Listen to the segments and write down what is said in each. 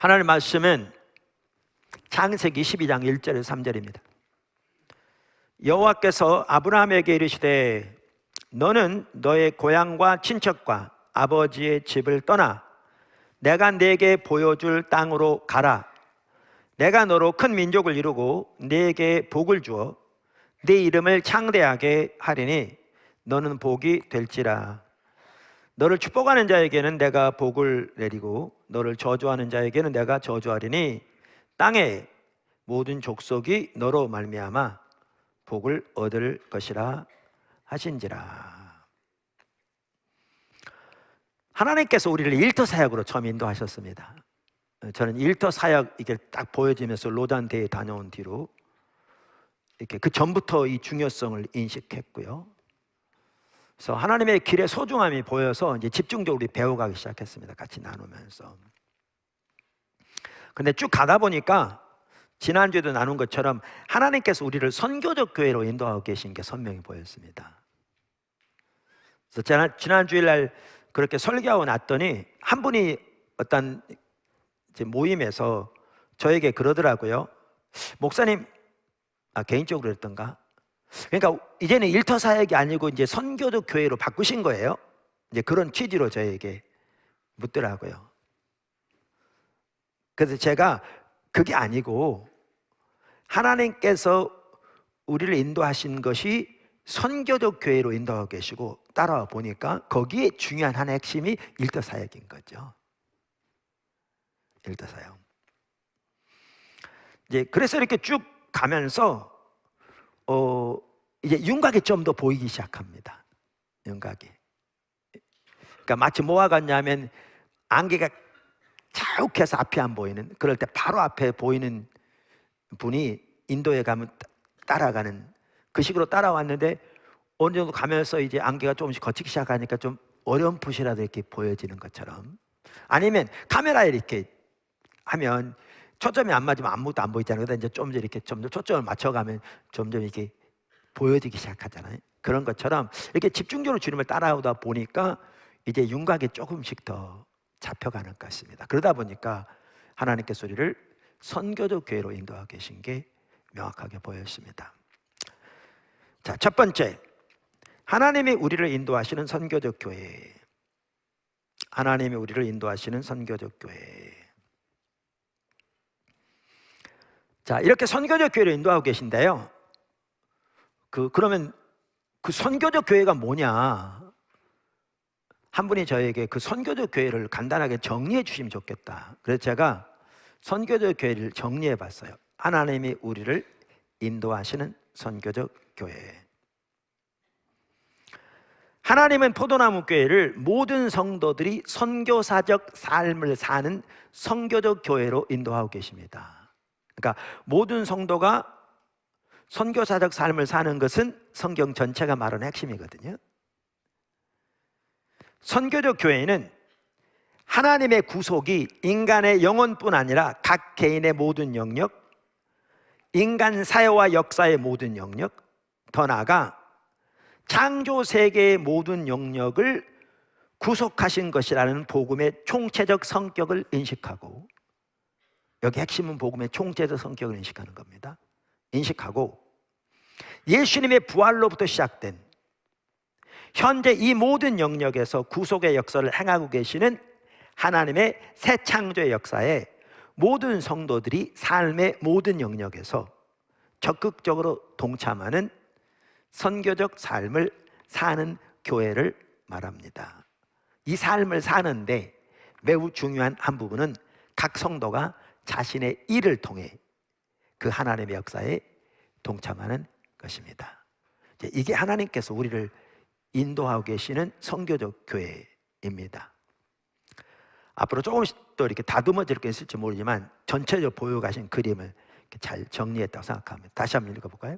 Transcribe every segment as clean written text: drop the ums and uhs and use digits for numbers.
하나님의 말씀은 창세기 12장 1절에서 3절입니다. 여호와께서 아브라함에게 이르시되 너는 너의 고향과 친척과 아버지의 집을 떠나 내가 네게 보여줄 땅으로 가라. 내가 너로 큰 민족을 이루고 네게 복을 주어 네 이름을 창대하게 하리니 너는 복이 될지라. 너를 축복하는 자에게는 내가 복을 내리고 너를 저주하는 자에게는 내가 저주하리니 땅의 모든 족속이 너로 말미암아 복을 얻을 것이라 하신지라. 하나님께서 우리를 일터 사역으로 처음 인도하셨습니다. 저는 일터 사역 이게 딱 보여지면서 로단대에 다녀온 뒤로 이렇게 그 전부터 이 중요성을 인식했고요. 그래서 하나님의 길의 소중함이 보여서 이제 집중적으로 배워가기 시작했습니다. 같이 나누면서. 근데 쭉 가다 보니까 지난주에도 나눈 것처럼 하나님께서 우리를 선교적 교회로 인도하고 계신 게 선명히 보였습니다. 그래서 지난 주일날 그렇게 설교하고 났더니 한 분이 어떤 모임에서 저에게 그러더라고요. 목사님, 개인적으로 그랬던가? 그러니까 이제는 일터 사역이 아니고 이제 선교적 교회로 바꾸신 거예요? 이제 그런 취지로 저에게 묻더라고요. 그래서 제가 그게 아니고 하나님께서 우리를 인도하신 것이 선교적 교회로 인도하고 계시고 따라와 보니까 거기에 중요한 하나의 핵심이 일터 사역인 거죠. 일터 사역. 이제 그래서 이렇게 쭉 가면서 이제 윤곽이 좀 더 보이기 시작합니다. 윤곽이. 그러니까 마치 뭐와 같냐면 안개가 자욱해서 앞이 안 보이는, 그럴 때 바로 앞에 보이는 분이 인도에 가면 따라가는 그 식으로 따라왔는데 어느 정도 가면서 이제 안개가 조금씩 걷히기 시작하니까 좀 어렴풋이라도 이렇게 보여지는 것처럼, 아니면 카메라에 이렇게 하면 초점이 안 맞으면 아무것도 안 보이잖아요. 그러다 이제 좀 이렇게 점점 초점을 맞춰가면 점점 이렇게 보여지기 시작하잖아요. 그런 것처럼 이렇게 집중적으로 주님을 따라오다 보니까 이제 윤곽이 조금씩 더 잡혀가는 것 같습니다. 그러다 보니까 하나님께서 우리를 선교적 교회로 인도하고 계신 게 명확하게 보였습니다. 자, 첫 번째, 하나님이 우리를 인도하시는 선교적 교회. 하나님이 우리를 인도하시는 선교적 교회. 자, 이렇게 선교적 교회를 인도하고 계신데요. 그러면 그 선교적 교회가 뭐냐? 한 분이 저에게 그 선교적 교회를 간단하게 정리해 주시면 좋겠다. 그래서 제가 선교적 교회를 정리해 봤어요. 하나님이 우리를 인도하시는 선교적 교회. 하나님은 포도나무 교회를 모든 성도들이 선교사적 삶을 사는 선교적 교회로 인도하고 계십니다. 그러니까 모든 성도가 선교사적 삶을 사는 것은 성경 전체가 말하는 핵심이거든요. 선교적 교회는 하나님의 구속이 인간의 영혼뿐 아니라 각 개인의 모든 영역, 인간 사회와 역사의 모든 영역, 더 나아가 창조 세계의 모든 영역을 구속하신 것이라는 복음의 총체적 성격을 인식하고, 여기 핵심은 복음의 총체적 성격을 인식하는 겁니다. 인식하고 예수님의 부활로부터 시작된 현재 이 모든 영역에서 구속의 역사를 행하고 계시는 하나님의 새 창조의 역사에 모든 성도들이 삶의 모든 영역에서 적극적으로 동참하는 선교적 삶을 사는 교회를 말합니다. 이 삶을 사는데 매우 중요한 한 부분은 각 성도가 자신의 일을 통해 그 하나님의 역사에 동참하는 것입니다. 이게 하나님께서 우리를 인도하고 계시는 선교적 교회입니다. 앞으로 조금씩 또 이렇게 다듬어질 게 있을지 모르지만 전체적으로 보여가신 그림을 이렇게 잘 정리했다고 생각합니다. 다시 한번 읽어볼까요?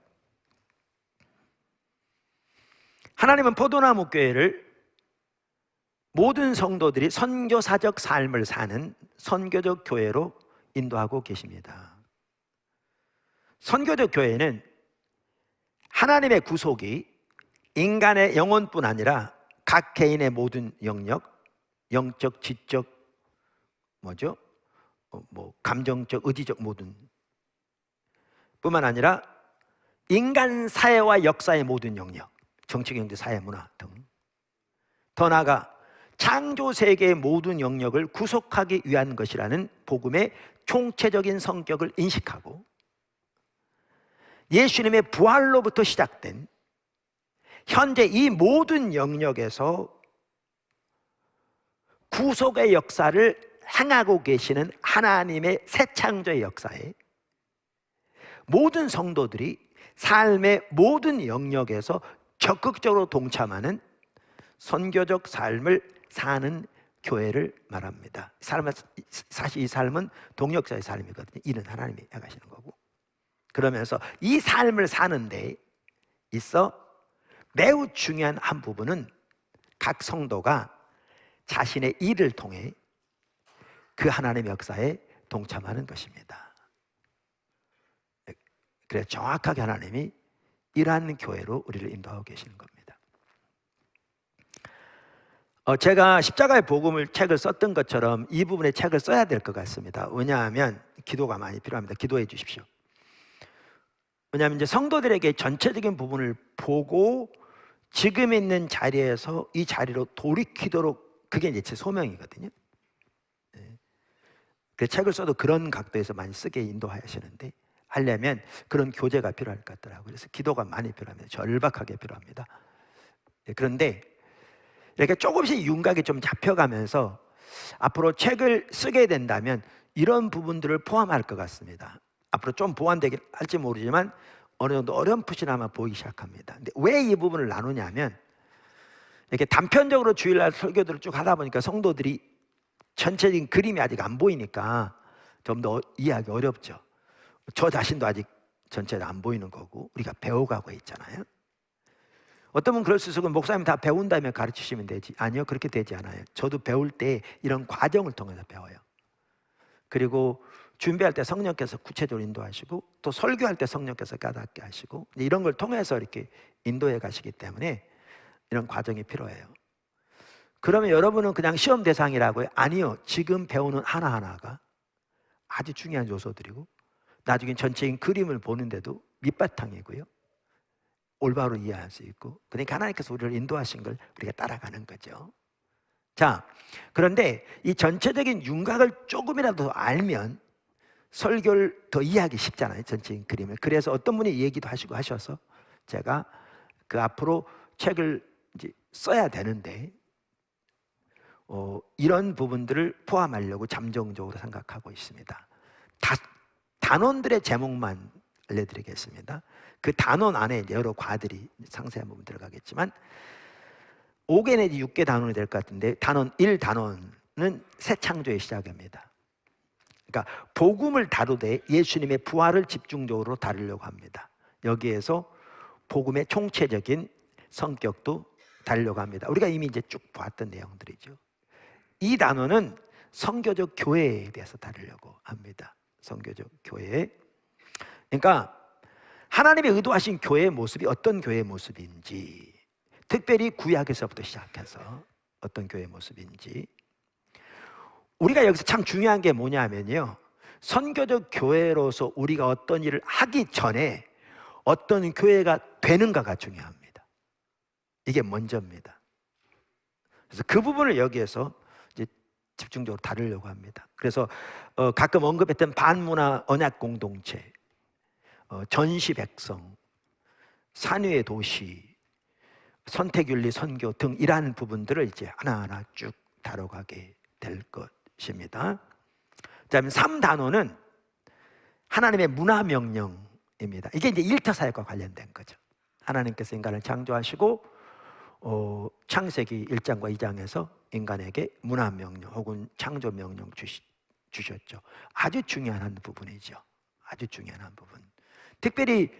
하나님은 포도나무 교회를 모든 성도들이 선교사적 삶을 사는 선교적 교회로 인도하고 계십니다. 선교적 교회는 하나님의 구속이 인간의 영혼뿐 아니라 각 개인의 모든 영역, 영적, 지적, 감정적, 의지적 모든 뿐만 아니라 인간 사회와 역사의 모든 영역, 정치, 경제, 사회, 문화 등, 더 나아가 창조 세계의 모든 영역을 구속하기 위한 것이라는 복음의 총체적인 성격을 인식하고, 예수님의 부활로부터 시작된 현재 이 모든 영역에서 구속의 역사를 행하고 계시는 하나님의 새 창조의 역사에 모든 성도들이 삶의 모든 영역에서 적극적으로 동참하는 선교적 삶을 사는 교회를 말합니다. 사실 이 삶은 동역자의 삶이거든요. 이는 하나님이 해가시는 거고, 그러면서 이 삶을 사는 데 있어 매우 중요한 한 부분은 각 성도가 자신의 일을 통해 그 하나님의 역사에 동참하는 것입니다. 그래서 정확하게 하나님이 이러한 교회로 우리를 인도하고 계시는 겁니다. 제가 십자가의 복음을 책을 썼던 것처럼 이 부분에 책을 써야 될 것 같습니다. 왜냐하면 기도가 많이 필요합니다. 기도해 주십시오. 왜냐하면 이제 성도들에게 전체적인 부분을 보고 지금 있는 자리에서 이 자리로 돌이키도록, 그게 이제 제 소명이거든요. 그 책을 써도 그런 각도에서 많이 쓰게 인도하시는데, 하려면 그런 교제가 필요할 것 같더라고요. 그래서 기도가 많이 필요합니다. 절박하게 필요합니다. 그런데 이렇게 조금씩 윤곽이 좀 잡혀가면서 앞으로 책을 쓰게 된다면 이런 부분들을 포함할 것 같습니다. 앞으로 좀 보완되긴 할지 모르지만 어느 정도 어렴풋이나마 보이기 시작합니다. 근데 왜 이 부분을 나누냐면, 이렇게 단편적으로 주일날 설교들을 쭉 하다 보니까 성도들이 전체적인 그림이 아직 안 보이니까 좀 더 이해하기 어렵죠. 저 자신도 아직 전체가 안 보이는 거고 우리가 배워가고 있잖아요. 어떤 분은 그럴 수 있어요. 목사님 다 배운 다음에 가르치시면 되지. 아니요, 그렇게 되지 않아요. 저도 배울 때 이런 과정을 통해서 배워요. 그리고 준비할 때 성령께서 구체적으로 인도하시고, 또 설교할 때 성령께서 깨닫게 하시고, 이런 걸 통해서 이렇게 인도해 가시기 때문에 이런 과정이 필요해요. 그러면 여러분은 그냥 시험 대상이라고요? 아니요, 지금 배우는 하나하나가 아주 중요한 요소들이고 나중에 전체적인 그림을 보는데도 밑바탕이고요, 올바로 이해할 수 있고, 그러니까 하나님께서 우리를 인도하신 걸 우리가 따라가는 거죠. 자, 그런데 이 전체적인 윤곽을 조금이라도 알면 설교를 더 이해하기 쉽잖아요, 전체적인 그림을. 그래서 어떤 분이 얘기도 하시고 하셔서 제가 그 앞으로 책을 이제 써야 되는데 이런 부분들을 포함하려고 잠정적으로 생각하고 있습니다. 단원들의 제목만 알려드리겠습니다. 그 단원 안에 이제 여러 과들이 상세한 부분 들어가겠지만 5개 내지 6개 단원이 될 것 같은데, 단원 1단원은 새 창조의 시작입니다. 그러니까 복음을 다루되 예수님의 부활을 집중적으로 다루려고 합니다. 여기에서 복음의 총체적인 성격도 다루려고 합니다. 우리가 이미 이제 쭉 봤던 내용들이죠. 이 단원은 선교적 교회에 대해서 다루려고 합니다. 선교적 교회. 그러니까 하나님의 의도하신 교회의 모습이 어떤 교회의 모습인지, 특별히 구약에서부터 시작해서 어떤 교회의 모습인지, 우리가 여기서 참 중요한 게 뭐냐면요, 선교적 교회로서 우리가 어떤 일을 하기 전에 어떤 교회가 되는가가 중요합니다. 이게 먼저입니다. 그래서 그 부분을 여기에서 이제 집중적으로 다루려고 합니다. 그래서 가끔 언급했던 반문화 언약 공동체, 전시 백성, 산위의 도시, 선택윤리 선교 등 이러한 부분들을 이제 하나하나 쭉 다뤄가게 될 것입니다. 그다음에 3단원은 하나님의 문화명령입니다. 이게 이제 일터사역과 관련된 거죠. 하나님께서 인간을 창조하시고 창세기 1장과 2장에서 인간에게 문화명령 혹은 창조명령 주셨죠. 아주 중요한 한 부분이죠. 아주 중요한 한 부분. 특별히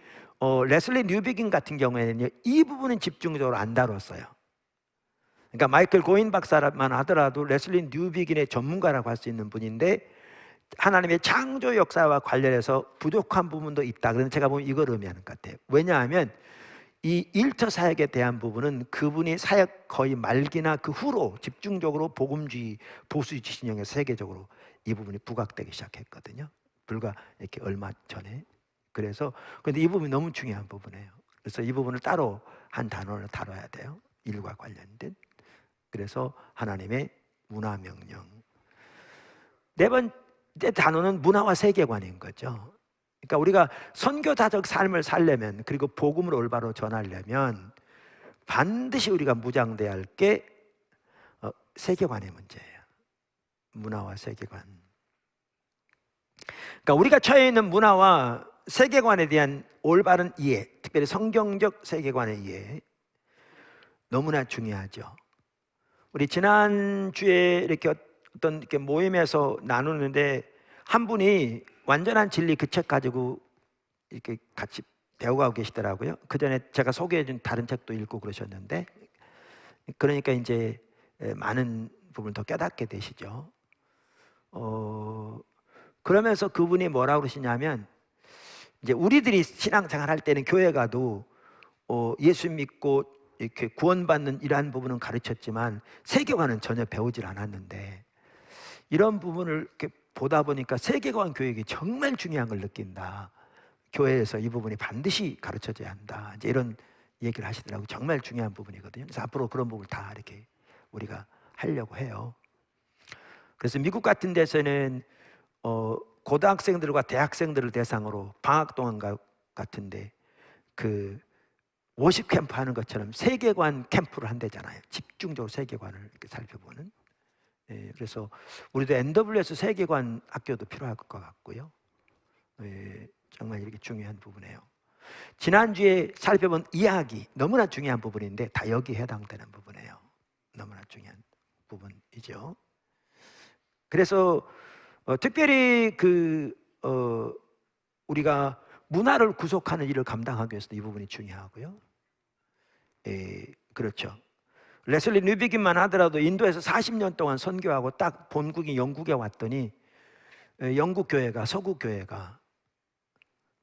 레슬리 뉴비긴 같은 경우에는 이 부분은 집중적으로 안 다뤘어요. 그러니까 마이클 고인 박사만 하더라도 레슬리 뉴비긴의 전문가라고 할 수 있는 분인데, 하나님의 창조 역사와 관련해서 부족한 부분도 있다. 그런데 제가 보면 이걸 의미하는 것 같아요. 왜냐하면 이 일터 사역에 대한 부분은 그분이 사역 거의 말기나 그 후로 집중적으로 복음주의 보수주의 진영에서 세계적으로 이 부분이 부각되기 시작했거든요. 불과 이렇게 얼마 전에. 그래서 근데 이 부분이 너무 중요한 부분이에요. 그래서 이 부분을 따로 한 단원을 다뤄야 돼요. 일과 관련된. 그래서 하나님의 문화 명령. 네 번째 단어는 문화와 세계관인 거죠. 그러니까 우리가 선교사적 삶을 살려면, 그리고 복음을 올바로 전하려면 반드시 우리가 무장돼야 할 게 세계관의 문제예요. 문화와 세계관. 그러니까 우리가 처해 있는 문화와 세계관에 대한 올바른 이해, 특별히 성경적 세계관의 이해, 너무나 중요하죠. 우리 지난주에 이렇게 어떤 이렇게 모임에서 나누는데 한 분이 완전한 진리 그 책 가지고 이렇게 같이 배워가고 계시더라고요. 그 전에 제가 소개해준 다른 책도 읽고 그러셨는데, 그러니까 이제 많은 부분을 더 깨닫게 되시죠. 그러면서 그분이 뭐라고 그러시냐면, 이제 우리들이 신앙생활 할 때는 교회 가도 예수 믿고 이렇게 구원받는 이러한 부분은 가르쳤지만 세계관은 전혀 배우질 않았는데, 이런 부분을 이렇게 보다 보니까 세계관 교육이 정말 중요한 걸 느낀다. 교회에서 이 부분이 반드시 가르쳐져야 한다. 이제 이런 얘기를 하시더라고요. 정말 중요한 부분이거든요. 그래서 앞으로 그런 부분을 다 이렇게 우리가 하려고 해요. 그래서 미국 같은 데서는 고등학생들과 대학생들을 대상으로 방학 동안 같은데 그 워십 캠프 하는 것처럼 세계관 캠프를 한대잖아요. 집중적으로 세계관을 이렇게 살펴보는. 그래서 우리도 NWS 세계관 학교도 필요할 것 같고요. 정말 이렇게 중요한 부분이에요. 지난주에 살펴본 이야기, 너무나 중요한 부분인데 다 여기에 해당되는 부분이에요. 너무나 중요한 부분이죠. 그래서 특별히 우리가 문화를 구속하는 일을 감당하기 위해서도 이 부분이 중요하고요. 그렇죠. 레슬리 뉴비긴만 하더라도 인도에서 40년 동안 선교하고 딱 본국이 영국에 왔더니 영국 교회가, 서구 교회가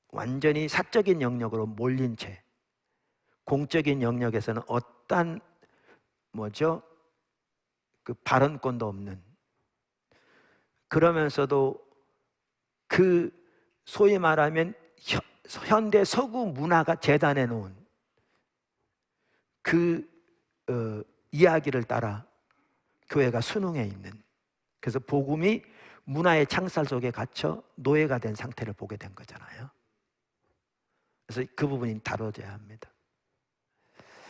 완전히 사적인 영역으로 몰린 채, 공적인 영역에서는 어떠한 그 발언권도 없는, 그러면서도 그 소위 말하면 현대 서구 문화가 재단해 놓은 그 이야기를 따라 교회가 순응해 있는, 그래서 복음이 문화의 창살 속에 갇혀 노예가 된 상태를 보게 된 거잖아요. 그래서 그 부분이 다뤄져야 합니다.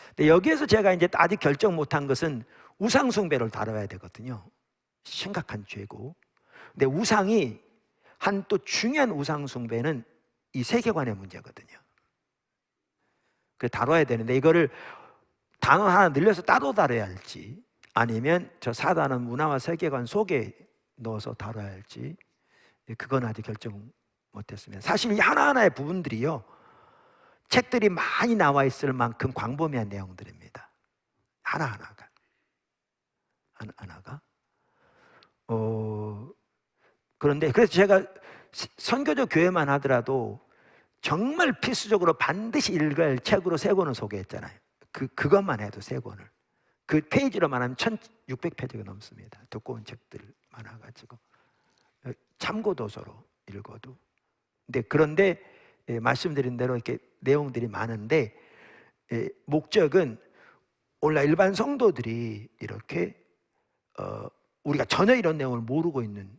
근데 여기에서 제가 이제 아직 결정 못한 것은 우상숭배를 다뤄야 되거든요. 심각한 죄고. 근데 우상이 한 또 중요한 우상숭배는 이 세계관의 문제거든요. 그 다뤄야 되는데 이거를 단어 하나 늘려서 따로 다뤄야 할지, 아니면 저 4단원 문화와 세계관 속에 넣어서 다뤄야 할지, 그건 아직 결정 못했습니다. 사실 이 하나하나의 부분들이요, 책들이 많이 나와 있을 만큼 광범위한 내용들입니다. 하나하나가. 그런데 그래서 제가 선교적 교회만 하더라도 정말 필수적으로 반드시 읽어야 할 책으로 3권을 소개했잖아요. 그것만 해도 3권을. 그 페이지로 말하면 1600페이지가 넘습니다. 두꺼운 책들 많아가지고. 참고 도서로 읽어도. 그런데 말씀드린 대로 이렇게 내용들이 많은데, 목적은 오늘날 일반 성도들이 이렇게 우리가 전혀 이런 내용을 모르고 있는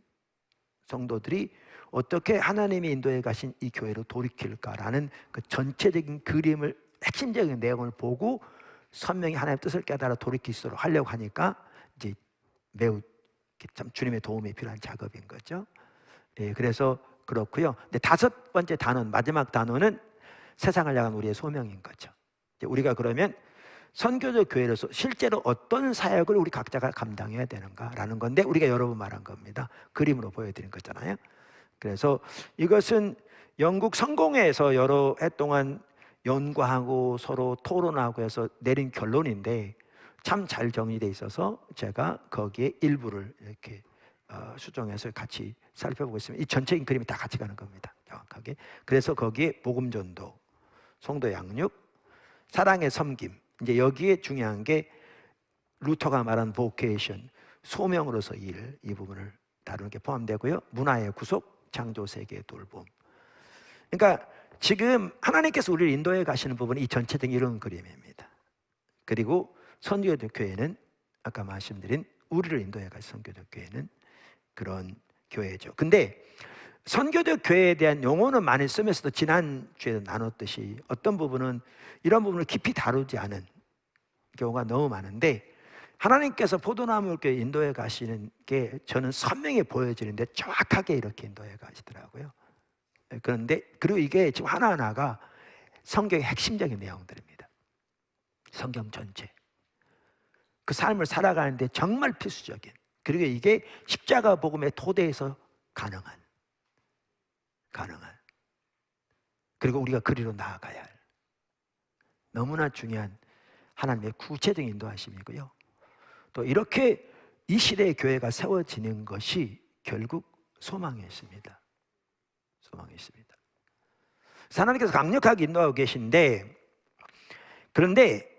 성도들이 어떻게 하나님이 인도해 가신 이 교회로 돌이킬까라는 그 전체적인 그림을, 핵심적인 내용을 보고 선명히 하나님의 뜻을 깨달아 돌이킬 수 있도록 하려고 하니까 이제 매우 참 주님의 도움이 필요한 작업인 거죠. 그래서 그렇고요. 근데 5번째 단원, 마지막 단원은 세상을 향한 우리의 소명인 거죠. 우리가 그러면 선교적 교회로서 실제로 어떤 사역을 우리 각자가 감당해야 되는가라는 건데, 우리가 여러 번 말한 겁니다. 그림으로 보여드린 거잖아요. 그래서 이것은 영국 성공회에서 여러 해 동안 연구하고 서로 토론하고 해서 내린 결론인데 참 잘 정리되어 있어서 제가 거기에 일부를 이렇게 수정해서 같이 살펴보고 있습니다. 이 전체적인 그림이 다 같이 가는 겁니다. 정확하게. 그래서 거기에 복음 전도, 성도 양육, 사랑의 섬김. 이제 여기에 중요한 게 루터가 말한 vocation, 소명으로서 일, 이 부분을 다루는 게 포함되고요. 문화의 구속, 창조 세계의 돌봄. 그러니까 지금 하나님께서 우리를 인도해 가시는 부분이 이 전체적인 이런 그림입니다. 그리고 선교적 교회는 아까 말씀드린 우리를 인도해 가신 선교적 교회는 그런 교회죠. 근데 선교적 교회에 대한 용어는 많이 쓰면서도 지난주에도 나눴듯이 어떤 부분은 이런 부분을 깊이 다루지 않은 경우가 너무 많은데, 하나님께서 포도나무 교회 인도해 가시는 게 저는 선명히 보여지는데 정확하게 이렇게 인도해 가시더라고요. 그런데 그리고 이게 지금 하나하나가 성경의 핵심적인 내용들입니다. 성경 전체 그 삶을 살아가는데 정말 필수적인, 그리고 이게 십자가 복음의 토대에서 가능한 그리고 우리가 그리로 나아가야 할 너무나 중요한 하나님의 구체적인 인도하심이고요. 또 이렇게 이 시대의 교회가 세워지는 것이 결국 소망이 있습니다. 소망이 있습니다. 하나님께서 강력하게 인도하고 계신데, 그런데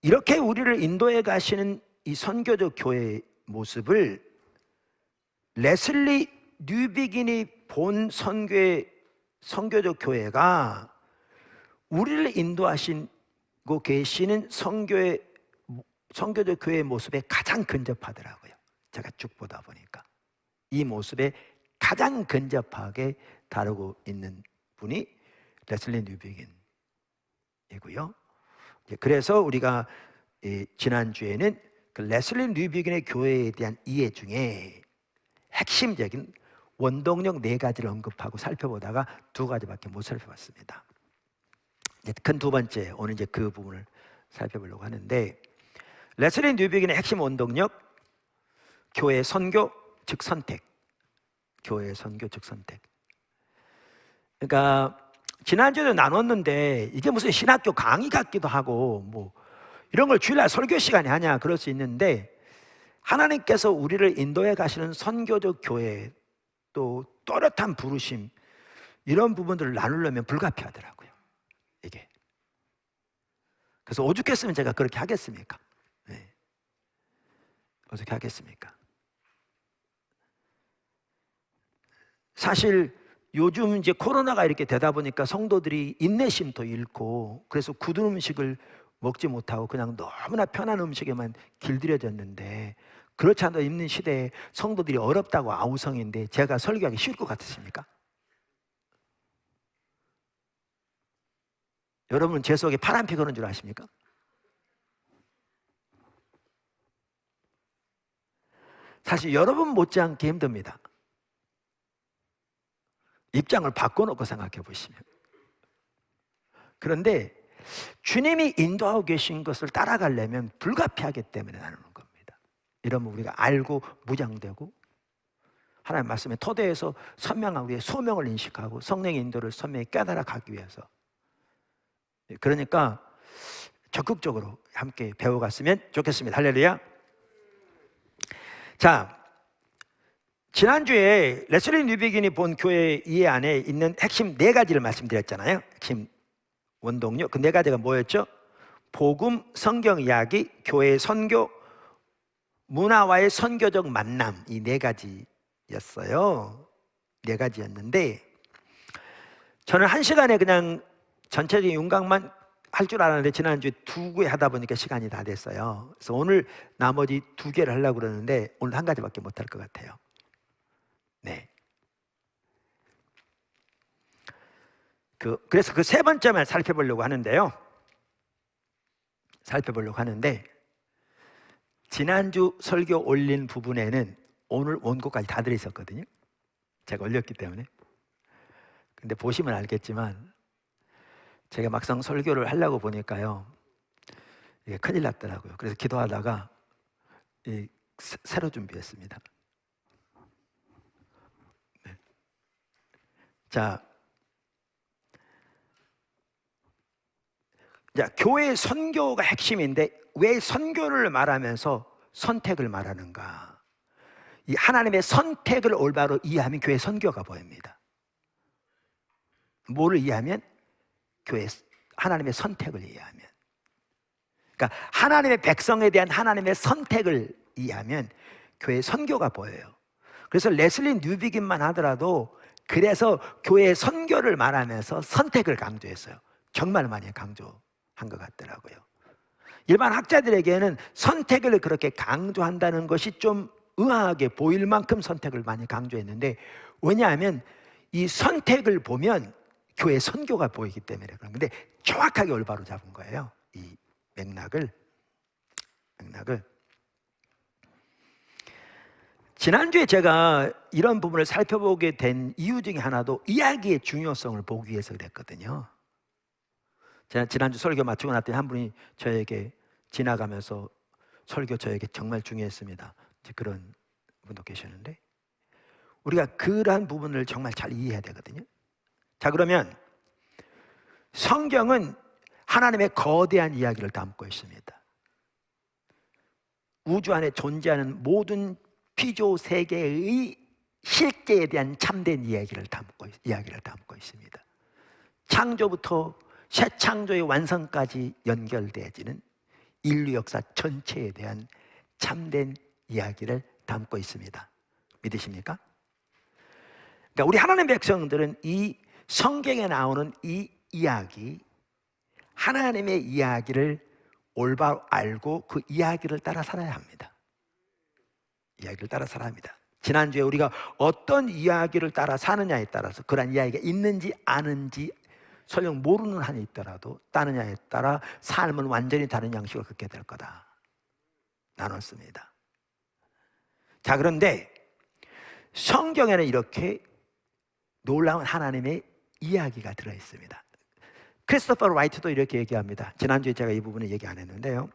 이렇게 우리를 인도해 가시는 이 선교적 교회의 모습을 레슬리 뉴비긴이 본 선교적 교회가 우리를 인도하시고 계시는 선교적 교회의 모습에 가장 근접하더라고요. 제가 쭉 보다 보니까 이 모습에 가장 근접하게 다루고 있는 분이 레슬리 뉴비긴이고요. 그래서 우리가 지난주에는 그 레슬리 뉴비긴의 교회에 대한 이해 중에 핵심적인 원동력 4가지를 언급하고 살펴보다가 2가지밖에 못 살펴봤습니다. 큰 두 번째, 오늘 이제 그 부분을 살펴보려고 하는데, 레슬리 뉴비긴의 핵심 원동력, 교회 선교 즉 선택. 교회 선교 즉 선택. 그러니까 지난주에도 나눴는데 이게 무슨 신학교 강의 같기도 하고 뭐 이런 걸 주일날 설교 시간에 하냐 그럴 수 있는데, 하나님께서 우리를 인도해 가시는 선교적 교회, 또 또렷한 부르심, 이런 부분들을 나누려면 불가피하더라고요, 이게. 그래서 오죽했으면 제가 그렇게 하겠습니까? 네. 어떻게 하겠습니까? 사실 요즘 이제 코로나가 이렇게 되다 보니까 성도들이 인내심도 잃고, 그래서 굳은 음식을 먹지 못하고 그냥 너무나 편한 음식에만 길들여졌는데, 그렇지 않아 있는 시대에 성도들이 어렵다고 아우성인데 제가 설교하기 쉬울 것 같으십니까? 여러분 제 속에 파란피 거는 줄 아십니까? 사실 여러분 못지않게 힘듭니다. 입장을 바꿔놓고 생각해 보시면. 그런데 주님이 인도하고 계신 것을 따라가려면 불가피하기 때문에 나누는 겁니다. 이러면 우리가 알고 무장되고 하나님의 말씀의 토대에서 선명한 우리의 소명을 인식하고 성령의 인도를 선명히 깨달아 가기 위해서, 그러니까 적극적으로 함께 배워갔으면 좋겠습니다. 할렐루야. 자, 지난주에 레슬리 뉴비긴이 본 교회 이해 안에 있는 핵심 4가지를 말씀드렸잖아요. 핵심 원동력, 그 4가지가 뭐였죠? 복음, 성경 이야기, 교회 선교, 문화와의 선교적 만남, 이 4가지였어요. 4가지였는데 저는 1시간에 그냥 전체적인 윤곽만 할 줄 알았는데 지난주에 2개 하다 보니까 시간이 다 됐어요. 그래서 오늘 나머지 2개를 하려고 그러는데 오늘 1가지밖에 못 할 것 같아요. 네. 그래서 그 3번째만 살펴보려고 하는데 지난주 설교 올린 부분에는 오늘 원고까지 다 들어있었거든요. 제가 올렸기 때문에. 근데 보시면 알겠지만 제가 막상 설교를 하려고 보니까요, 이게 큰일 났더라고요. 그래서 기도하다가 새로 준비했습니다. 네. 자, 교회 선교가 핵심인데 왜 선교를 말하면서 선택을 말하는가? 이 하나님의 선택을 올바로 이해하면 교회 선교가 보입니다. 뭐를 이해하면? 교회 하나님의 선택을 이해하면, 그러니까 하나님의 백성에 대한 하나님의 선택을 이해하면 교회 선교가 보여요. 그래서 레슬리 뉴비긴만 하더라도 그래서 교회의 선교를 말하면서 선택을 강조했어요. 정말 많이 강조한 것 같더라고요. 일반 학자들에게는 선택을 그렇게 강조한다는 것이 좀 의아하게 보일 만큼 선택을 많이 강조했는데, 왜냐하면 이 선택을 보면 교회 선교가 보이기 때문에 그런 건데, 정확하게 올바로 잡은 거예요. 이 맥락을. 지난주에 제가 이런 부분을 살펴보게 된 이유 중에 하나도 이야기의 중요성을 보기 위해서 그랬거든요. 제가 지난주 설교 마치고 났더니 한 분이 저에게 지나가면서 설교 저에게 정말 중요했습니다, 그런 분도 계셨는데, 우리가 그러한 부분을 정말 잘 이해해야 되거든요. 자, 그러면 성경은 하나님의 거대한 이야기를 담고 있습니다. 우주 안에 존재하는 모든 피조 세계의 실제에 대한 참된 이야기를 담고 있습니다. 창조부터 새 창조의 완성까지 연결되어지는 인류 역사 전체에 대한 참된 이야기를 담고 있습니다. 믿으십니까? 그러니까 우리 하나님 백성들은 이 성경에 나오는 이 이야기, 하나님의 이야기를 올바로 알고 그 이야기를 따라 살아야 합니다. 이야기를 따라 살아야 합니다. 지난주에 우리가 어떤 이야기를 따라 사느냐에 따라서 그런 이야기가 있는지 아는지 설령 모르는 한이 있더라도 따느냐에 따라 삶은 완전히 다른 양식을 갖게 될 거다 나눴습니다. 자, 그런데 성경에는 이렇게 놀라운 하나님의 이야기가 들어있습니다. 크리스토퍼 라이트도 이렇게 얘기합니다. 지난주에 제가 이 부분을 얘기 안 했는데요,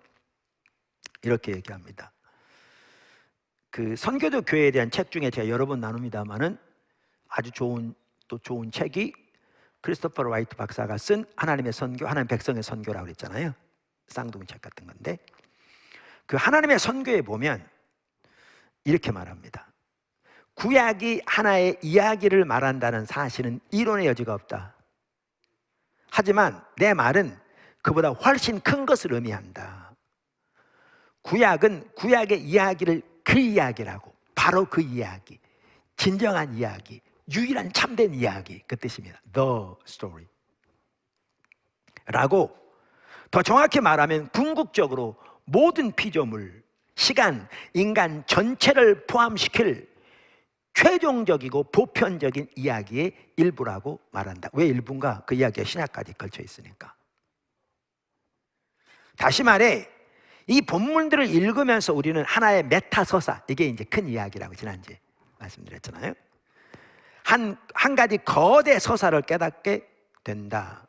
이렇게 얘기합니다. 그 선교도 교회에 대한 책 중에 제가 여러 번 나눕니다만은 아주 좋은 책이 크리스토퍼 라이트 박사가 쓴 하나님의 선교, 하나님 백성의 선교라고 그랬잖아요. 쌍둥이책 같은 건데, 그 하나님의 선교에 보면 이렇게 말합니다. 구약이 하나의 이야기를 말한다는 사실은 이론의 여지가 없다. 하지만 내 말은 그보다 훨씬 큰 것을 의미한다. 구약은 구약의 이야기를 그 이야기라고, 바로 그 이야기, 진정한 이야기, 유일한 참된 이야기, 그 뜻입니다. The story 라고, 더 정확히 말하면 궁극적으로 모든 피조물, 시간, 인간 전체를 포함시킬 최종적이고 보편적인 이야기의 일부라고 말한다. 왜 일부인가? 그 이야기가 신약까지 걸쳐 있으니까. 다시 말해, 이 본문들을 읽으면서 우리는 하나의 메타서사, 이게 이제 큰 이야기라고 지난주에 말씀드렸잖아요. 한 가지 거대 서사를 깨닫게 된다.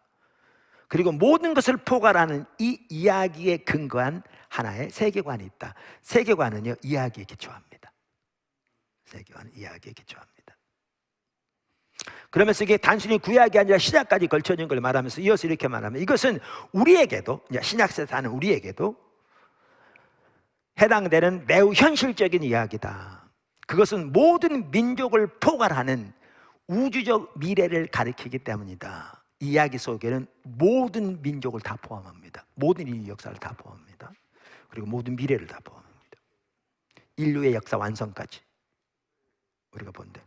그리고 모든 것을 포괄하는 이 이야기에 근거한 하나의 세계관이 있다. 세계관은요, 이야기에 기초합니다. 세계관은 이야기에 기초합니다. 그러면서 이게 단순히 구약이 아니라 신약까지 걸쳐진 걸 말하면서 이어서 이렇게 말하면, 이것은 우리에게도, 신약세에 사는 우리에게도 해당되는 매우 현실적인 이야기다. 그것은 모든 민족을 포괄하는 우주적 미래를 가리키기 때문이다. 이 이야기 속에는 모든 민족을 다 포함합니다. 모든 인류 역사를 다 포함합니다. 그리고 모든 미래를 다 포함합니다. 인류의 역사 완성까지 우리가 본 대로.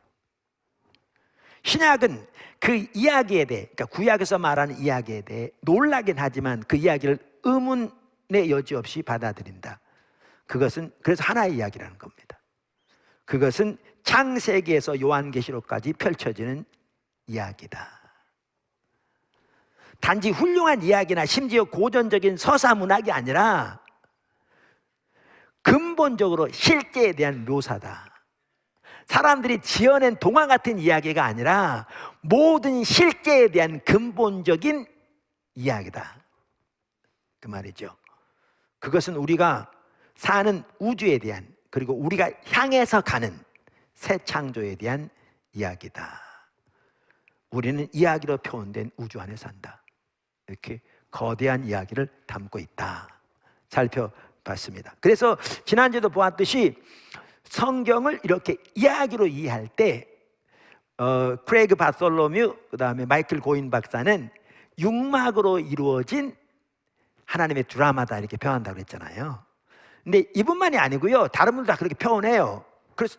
신약은 그 이야기에 대해, 그러니까 구약에서 말하는 이야기에 대해 놀라긴 하지만 그 이야기를 의문의 여지 없이 받아들인다. 그것은 그래서 하나의 이야기라는 겁니다. 그것은 창세기에서 요한계시록까지 펼쳐지는 이야기다. 단지 훌륭한 이야기나 심지어 고전적인 서사 문학이 아니라 근본적으로 실제에 대한 묘사다. 사람들이 지어낸 동화 같은 이야기가 아니라 모든 실제에 대한 근본적인 이야기다, 그 말이죠. 그것은 우리가 사는 우주에 대한, 그리고 우리가 향해서 가는 새 창조에 대한 이야기다. 우리는 이야기로 표현된 우주 안에 산다. 이렇게 거대한 이야기를 담고 있다 살펴봤습니다. 그래서 지난주에도 보았듯이 성경을 이렇게 이야기로 이해할 때 크레이그 바솔로뮤, 그 다음에 마이클 고인 박사는 육막으로 이루어진 하나님의 드라마다 이렇게 표현한다고 그랬잖아요. 근데 이분만이 아니고요, 다른 분들 다 그렇게 표현해요. 그래서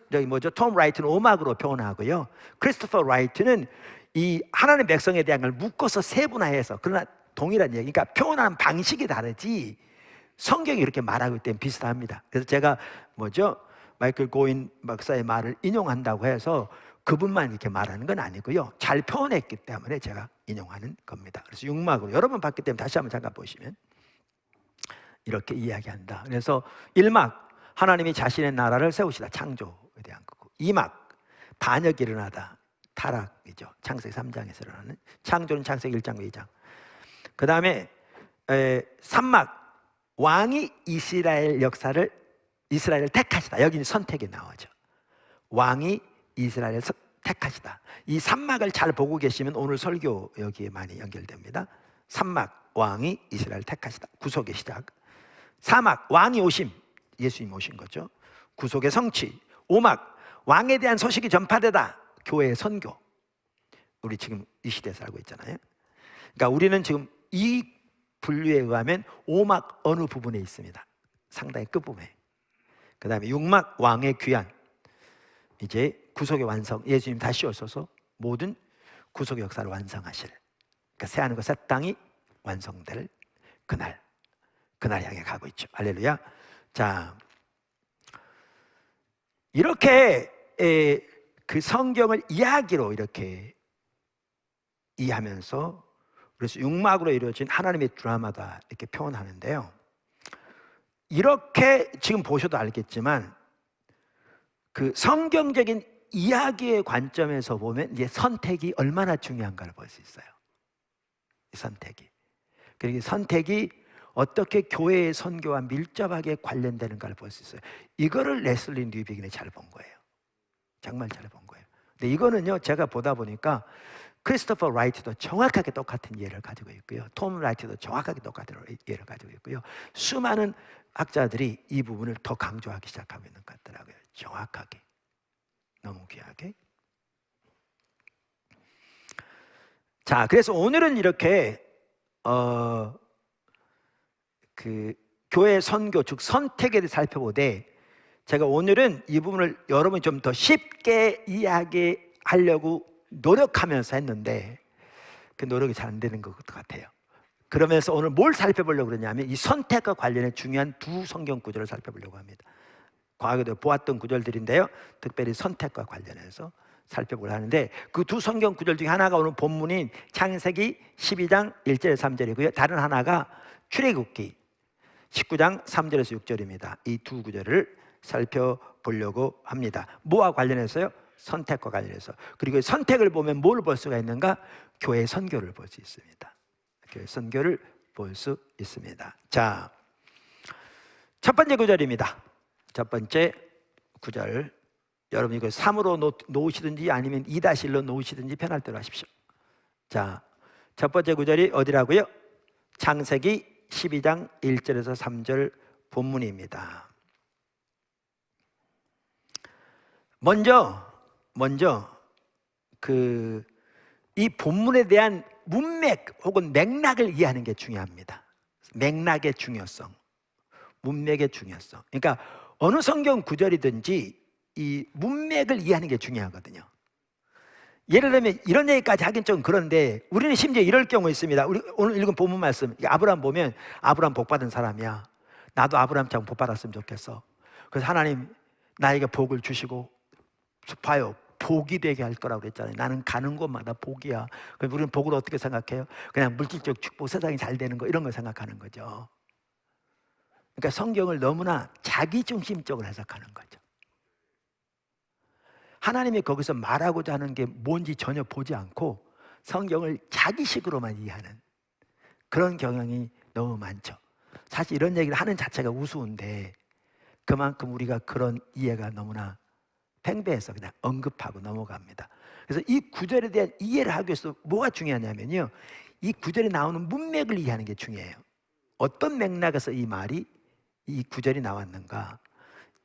톰 라이트는 오막으로 표현하고요, 크리스토퍼 라이트는 이 하나님 백성에 대한 걸 묶어서 세분화해서, 그러나 동일한 얘기, 그러니까 표현하는 방식이 다르지 성경이 이렇게 말하고 있기 때문에 비슷합니다. 그래서 제가 마이클 고인 박사의 말을 인용한다고 해서 그분만 이렇게 말하는 건 아니고요, 잘 표현했기 때문에 제가 인용하는 겁니다. 그래서 육막으로 여러분 봤기 때문에 다시 한번 잠깐 보시면 이렇게 이야기한다. 그래서 1막, 하나님이 자신의 나라를 세우시다, 창조에 대한 거고. 2막, 반역이 일어나다, 타락이죠. 창세기 3장에서 일어나는. 창조는 창세기 1장 2장. 그 다음에 3막, 왕이 이스라엘을 택하시다. 여기는 선택이 나오죠. 왕이 이스라엘을 택하시다. 이 3막을 잘 보고 계시면 오늘 설교 여기에 많이 연결됩니다. 3막, 왕이 이스라엘을 택하시다. 구속의 시작. 4막, 왕이 오심, 예수님 오신 거죠. 구속의 성취. 5막, 왕에 대한 소식이 전파되다. 교회의 선교. 우리 지금 이 시대에 살고 있잖아요. 그러니까 우리는 지금 이 분류에 의하면 5막 어느 부분에 있습니다. 상당히 끝부분에. 그 다음에 6막, 왕의 귀환. 이제 구속의 완성, 예수님 다시 오셔서 모든 구속의 역사를 완성하실, 그러니까 새하늘과 새 땅이 완성될 그날 향해 가고 있죠. 할렐루야. 자, 이렇게 그 성경을 이야기로 이렇게 이해하면서, 그래서 육막으로 이루어진 하나님의 드라마다 이렇게 표현하는데요, 이렇게 지금 보셔도 알겠지만 그 성경적인 이야기의 관점에서 보면 이제 선택이 얼마나 중요한가를 볼 수 있어요. 이 선택이. 그리고 선택이 어떻게 교회의 선교와 밀접하게 관련되는가를 볼 수 있어요. 이거를 레슬리 뉴비긴이 잘 본 거예요. 정말 잘 본 거예요. 근데 이거는요, 제가 보다 보니까 크리스토퍼 라이트도 정확하게 똑같은 이해를 가지고 있고요, 톰 라이트도 정확하게 똑같은 이해를 가지고 있고요, 수많은 학자들이 이 부분을 더 강조하기 시작하고 있는 것 같더라고요. 정확하게, 너무 귀하게. 자, 그래서 오늘은 이렇게 그 교회 선교, 즉 선택에 대해 살펴보되, 제가 오늘은 이 부분을 여러분이 좀 더 쉽게 이야기하려고 노력하면서 했는데 그 노력이 잘 안 되는 것 같아요. 그러면서 오늘 뭘 살펴보려고 그러냐면 이 선택과 관련해 중요한 두 성경 구절을 살펴보려고 합니다. 과거에도 보았던 구절들인데요, 특별히 선택과 관련해서 살펴보려 하는데, 그 두 성경 구절 중에 하나가 오늘 본문인 창세기 12장 1절 3절이고요 다른 하나가 출애굽기 19장 3절에서 6절입니다. 이 두 구절을 살펴보려고 합니다. 뭐와 관련해서요? 선택과 관련해서. 그리고 선택을 보면 뭘 볼 수가 있는가? 교회 선교를 볼 수 있습니다. 교회 선교를 볼 수 있습니다. 자, 첫 번째 구절입니다. 첫 번째 구절, 여러분 이거 3으로 놓으시든지 아니면 2-1로 놓으시든지 편할 대로 하십시오. 자, 첫 번째 구절이 어디라고요? 창세기 12장 1절에서 3절 본문입니다. 먼저 이 본문에 대한 문맥 혹은 맥락을 이해하는 게 중요합니다. 맥락의 중요성, 문맥의 중요성. 그러니까 어느 성경 구절이든지 이 문맥을 이해하는 게 중요하거든요. 예를 들면 이런 얘기까지 하긴 좀 그런데, 우리는 심지어 이럴 경우 있습니다. 우리 오늘 읽은 본문 말씀, 아브라함 보면 아브라함 복 받은 사람이야. 나도 아브라함처럼 복 받았으면 좋겠어. 그래서 하나님 나에게 복을 주시고, 봐요, 복이 되게 할 거라고 그랬잖아요. 나는 가는 곳마다 복이야. 그럼 우리는 복을 어떻게 생각해요? 그냥 물질적 축복, 세상이 잘 되는 거, 이런 걸 생각하는 거죠. 그러니까 성경을 너무나 자기중심적으로 해석하는 거죠. 하나님이 거기서 말하고자 하는 게 뭔지 전혀 보지 않고 성경을 자기식으로만 이해하는 그런 경향이 너무 많죠. 사실 이런 얘기를 하는 자체가 우스운데 그만큼 우리가 그런 이해가 너무나 팽배해서 그냥 언급하고 넘어갑니다. 그래서 이 구절에 대한 이해를 하기 위해서 뭐가 중요하냐면요, 이 구절에 나오는 문맥을 이해하는 게 중요해요. 어떤 맥락에서 이 말이, 이 구절이 나왔는가,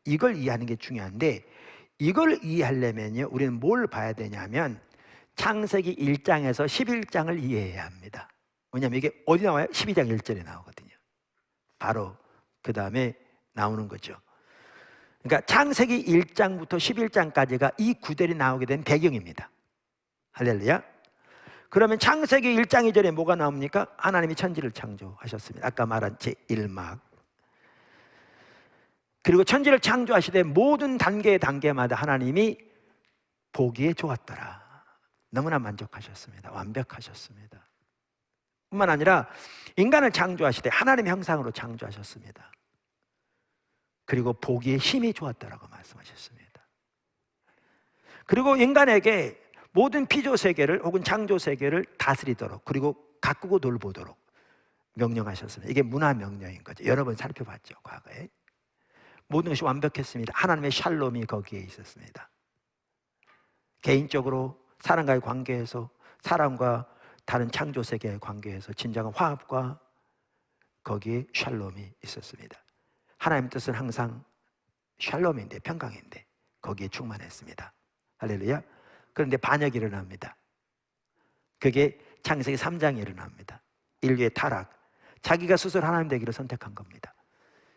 이걸 이해하는 게 중요한데, 이걸 이해하려면요, 우리는 뭘 봐야 되냐면 창세기 1장에서 11장을 이해해야 합니다. 왜냐하면 이게 어디 나와요? 12장 1절에 나오거든요. 바로 그 다음에 나오는 거죠. 그러니까 창세기 1장부터 11장까지가 이 구절이 나오게 된 배경입니다. 할렐루야. 그러면 창세기 1장 2절에 뭐가 나옵니까? 하나님이 천지를 창조하셨습니다. 아까 말한 제1막. 그리고 천지를 창조하시되 모든 단계마다 하나님이 보기에 좋았더라. 너무나 만족하셨습니다. 완벽하셨습니다. 뿐만 아니라 인간을 창조하시되 하나님의 형상으로 창조하셨습니다. 그리고 보기에 힘이 좋았다라고 말씀하셨습니다. 그리고 인간에게 모든 피조 세계를 혹은 창조 세계를 다스리도록 그리고 가꾸고 돌보도록 명령하셨습니다. 이게 문화 명령인 거죠. 여러 번 살펴봤죠, 과거에. 모든 것이 완벽했습니다. 하나님의 샬롬이 거기에 있었습니다. 개인적으로 사람과의 관계에서, 사람과 다른 창조 세계의 관계에서 진정한 화합과 거기에 샬롬이 있었습니다. 하나님의 뜻은 항상 샬롬인데, 평강인데 거기에 충만했습니다. 할렐루야. 그런데 반역이 일어납니다. 그게 창세기 3장에 일어납니다. 인류의 타락, 자기가 스스로 하나님 되기를 선택한 겁니다.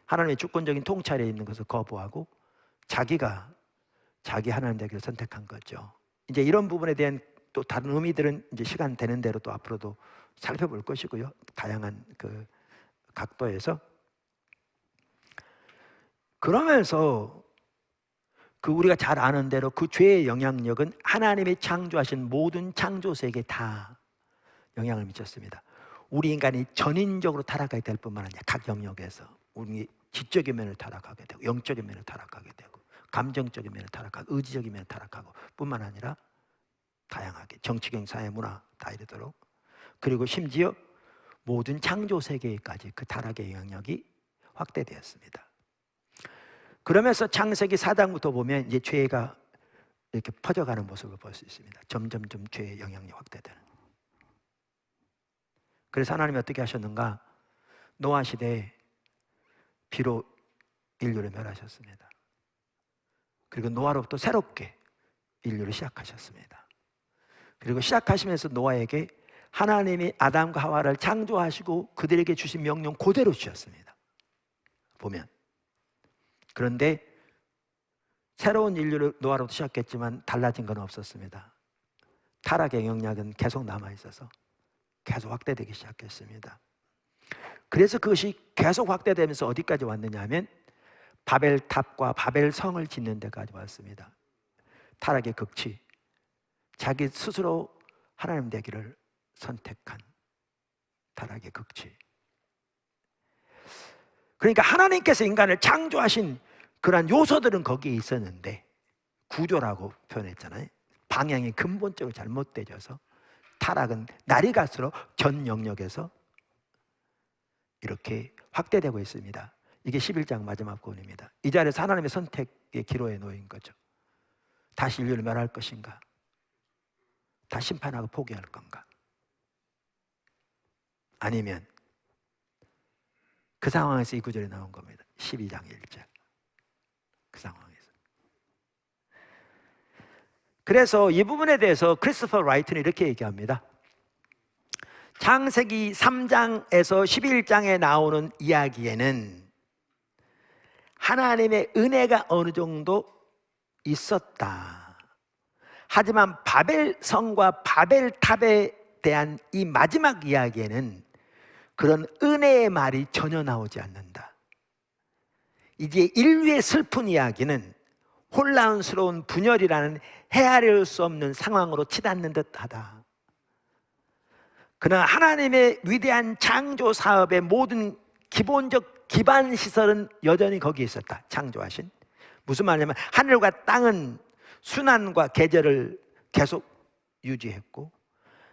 하나님의 주권적인 통찰에 있는 것을 거부하고 자기가 자기 하나님 되기를 선택한 거죠. 이제 이런 부분에 대한 또 다른 의미들은 이제 시간 되는 대로 또 앞으로도 살펴볼 것이고요. 다양한 그 각도에서. 그러면서 그 우리가 잘 아는 대로 그 죄의 영향력은 하나님이 창조하신 모든 창조 세계에 다 영향을 미쳤습니다. 우리 인간이 전인적으로 타락하게 될 뿐만 아니라 각 영역에서 우리 지적인 면을 타락하게 되고, 영적인 면을 타락하게 되고, 감정적인 면을 타락하고, 의지적인 면을 타락하고 뿐만 아니라 다양하게 정치경 사회 문화 다 이르도록, 그리고 심지어 모든 창조 세계까지 그 타락의 영향력이 확대되었습니다. 그러면서 창세기 4장부터 보면 이제 죄가 이렇게 퍼져가는 모습을 볼 수 있습니다. 점점점 죄의 영향력이 확대되는. 그래서 하나님이 어떻게 하셨는가? 노아 시대에 비로 인류를 멸하셨습니다. 그리고 노아로부터 새롭게 인류를 시작하셨습니다. 그리고 시작하시면서 노아에게 하나님이 아담과 하와를 창조하시고 그들에게 주신 명령 그대로 주셨습니다. 보면. 그런데 새로운 인류를 노아로부터 시작했지만 달라진 건 없었습니다. 타락의 영향력은 계속 남아있어서 계속 확대되기 시작했습니다. 그래서 그것이 계속 확대되면서 어디까지 왔느냐 하면 바벨탑과 바벨성을 짓는 데까지 왔습니다. 타락의 극치, 자기 스스로 하나님 되기를 선택한 타락의 극치. 그러니까 하나님께서 인간을 창조하신 그러한 요소들은 거기에 있었는데, 구조라고 표현했잖아요. 방향이 근본적으로 잘못되어서 타락은 날이 갈수록 전 영역에서 이렇게 확대되고 있습니다. 이게 11장 마지막 부분입니다. 이 자리에서 하나님의 선택의 기로에 놓인 거죠. 다시 인류를 멸할 것인가? 다 심판하고 포기할 건가? 아니면 그 상황에서 이 구절이 나온 겁니다. 12장 1절. 그 상황에서. 그래서 이 부분에 대해서 크리스토퍼 라이트는 이렇게 얘기합니다. 창세기 3장에서 11장에 나오는 이야기에는 하나님의 은혜가 어느 정도 있었다. 하지만 바벨성과 바벨탑에 대한 이 마지막 이야기에는 그런 은혜의 말이 전혀 나오지 않는다. 이제 인류의 슬픈 이야기는 혼란스러운 분열이라는 헤아릴 수 없는 상황으로 치닫는 듯하다. 그러나 하나님의 위대한 창조 사업의 모든 기본적 기반 시설은 여전히 거기에 있었다. 창조하신. 무슨 말이냐면 하늘과 땅은 순환과 계절을 계속 유지했고,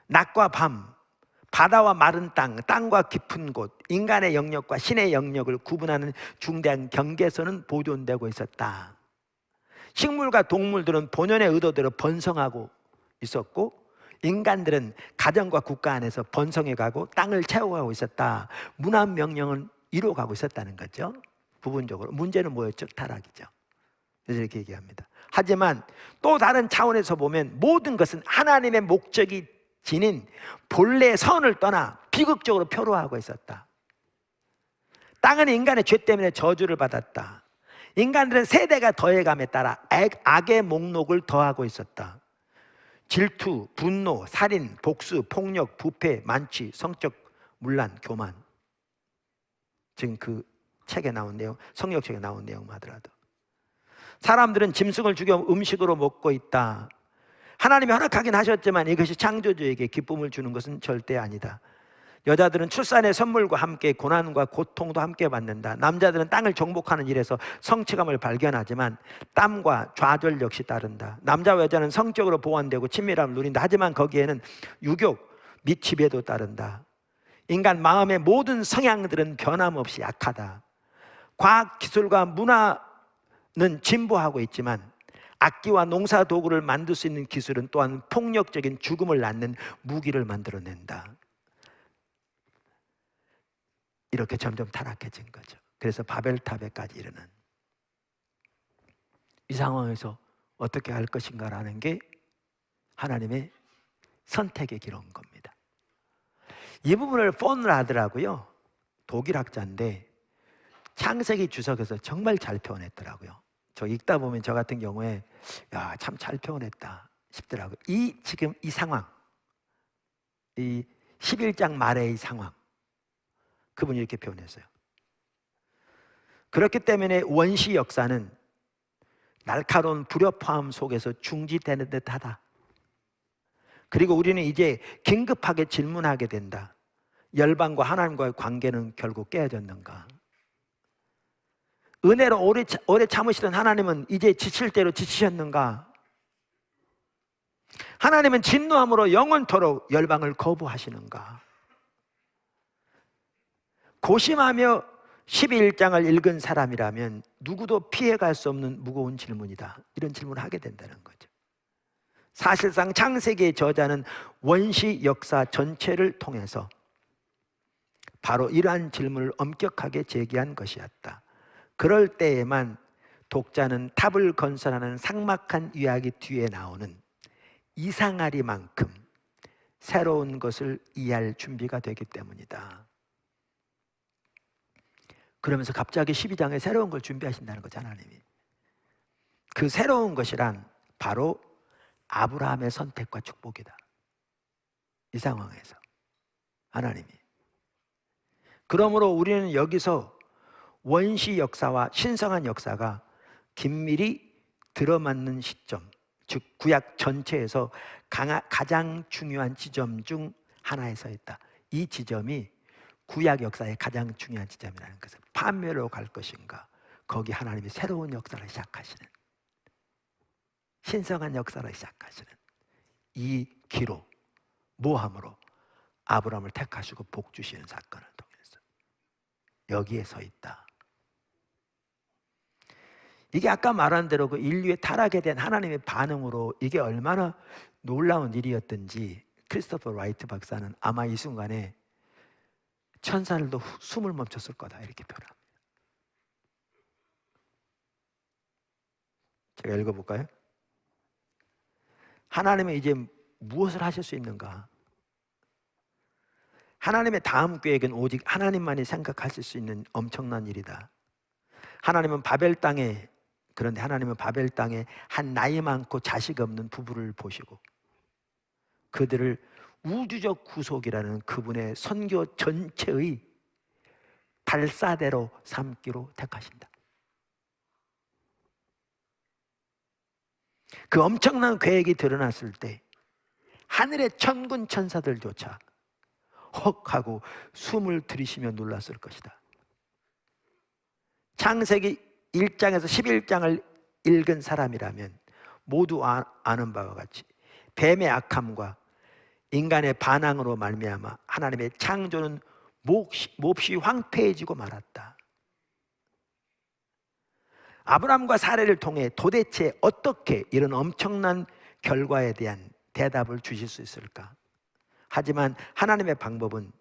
낮과 밤, 바다와 마른 땅, 땅과 깊은 곳, 인간의 영역과 신의 영역을 구분하는 중대한 경계선은 보존되고 있었다. 식물과 동물들은 본연의 의도대로 번성하고 있었고, 인간들은 가정과 국가 안에서 번성해가고 땅을 채워가고 있었다. 문화 명령은 이루어가고 있었다는 거죠. 부분적으로. 문제는 뭐였죠? 타락이죠. 그래서 이렇게 얘기합니다. 하지만 또 다른 차원에서 보면 모든 것은 하나님의 목적이 지닌 본래 선을 떠나 비극적으로 표로하고 있었다. 땅은 인간의 죄 때문에 저주를 받았다. 인간들은 세대가 더해감에 따라 악의 목록을 더하고 있었다. 질투, 분노, 살인, 복수, 폭력, 부패, 만취, 성적 문란, 교만. 지금 그 책에 나온 내용, 성경책에 나온 내용만 하더라도 사람들은 짐승을 죽여 음식으로 먹고 있다. 하나님이 허락하긴 하셨지만 이것이 창조주에게 기쁨을 주는 것은 절대 아니다. 여자들은 출산의 선물과 함께 고난과 고통도 함께 받는다. 남자들은 땅을 정복하는 일에서 성취감을 발견하지만 땀과 좌절 역시 따른다. 남자와 여자는 성적으로 보완되고 친밀함을 누린다. 하지만 거기에는 유욕 및 지배도 따른다. 인간 마음의 모든 성향들은 변함없이 약하다. 과학 기술과 문화는 진보하고 있지만 악기와 농사 도구를 만들 수 있는 기술은 또한 폭력적인 죽음을 낳는 무기를 만들어낸다. 이렇게 점점 타락해진 거죠. 그래서 바벨탑에까지 이르는, 이 상황에서 어떻게 할 것인가라는 게 하나님의 선택의 길인 겁니다. 이 부분을 폰을 하더라고요. 독일 학자인데 창세기 주석에서 정말 잘 표현했더라고요. 저 읽다 보면 저 같은 경우에 야, 참 잘 표현했다 싶더라고요. 지금 이 상황, 이 11장 말의 이 상황, 그분이 이렇게 표현했어요. 그렇기 때문에 원시 역사는 날카로운 불협화음 속에서 중지되는 듯하다. 그리고 우리는 이제 긴급하게 질문하게 된다. 열방과 하나님과의 관계는 결국 깨어졌는가? 은혜로 오래 참으시던 하나님은 이제 지칠 대로 지치셨는가? 하나님은 진노함으로 영원토록 열방을 거부하시는가? 고심하며 12장을 읽은 사람이라면 누구도 피해갈 수 없는 무거운 질문이다. 이런 질문을 하게 된다는 거죠. 사실상 창세기의 저자는 원시 역사 전체를 통해서 바로 이러한 질문을 엄격하게 제기한 것이었다. 그럴 때에만 독자는 탑을 건설하는 삭막한 이야기 뒤에 나오는 이상하리만큼 새로운 것을 이해할 준비가 되기 때문이다. 그러면서 갑자기 12장에 새로운 걸 준비하신다는 거죠, 하나님이. 그 새로운 것이란 바로 아브라함의 선택과 축복이다. 이 상황에서 하나님이. 그러므로 우리는 여기서 원시 역사와 신성한 역사가 긴밀히 들어맞는 시점, 즉 구약 전체에서 가장 중요한 지점 중 하나에 서 있다. 이 지점이 구약 역사의 가장 중요한 지점이라는 것은 판멸로 갈 것인가, 거기 하나님이 새로운 역사를 시작하시는, 신성한 역사를 시작하시는 이 기로, 모함으로 아브라함을 택하시고 복 주시는 사건을 통해서 여기에 서 있다. 이게 아까 말한 대로 그 인류의 타락에 대한 하나님의 반응으로 이게 얼마나 놀라운 일이었던지 크리스토퍼 라이트 박사는 아마 이 순간에 천사들도 숨을 멈췄을 거다, 이렇게 표현합니다. 제가 읽어볼까요? 하나님은 이제 무엇을 하실 수 있는가? 하나님의 다음 계획은 오직 하나님만이 생각하실 수 있는 엄청난 일이다. 그런데 하나님은 바벨 땅에 한 나이 많고 자식 없는 부부를 보시고 그들을 우주적 구속이라는 그분의 선교 전체의 발사대로 삼기로 택하신다. 그 엄청난 계획이 드러났을 때 하늘의 천군 천사들조차 헉 하고 숨을 들이쉬며 놀랐을 것이다. 창세기 1장에서 11장을 읽은 사람이라면 모두 아는 바와 같이 뱀의 악함과 인간의 반항으로 말미암아 하나님의 창조는 몹시 황폐해지고 말았다. 아브라함과 사례를 통해 도대체 어떻게 이런 엄청난 결과에 대한 대답을 주실 수 있을까? 하지만 하나님의 방법은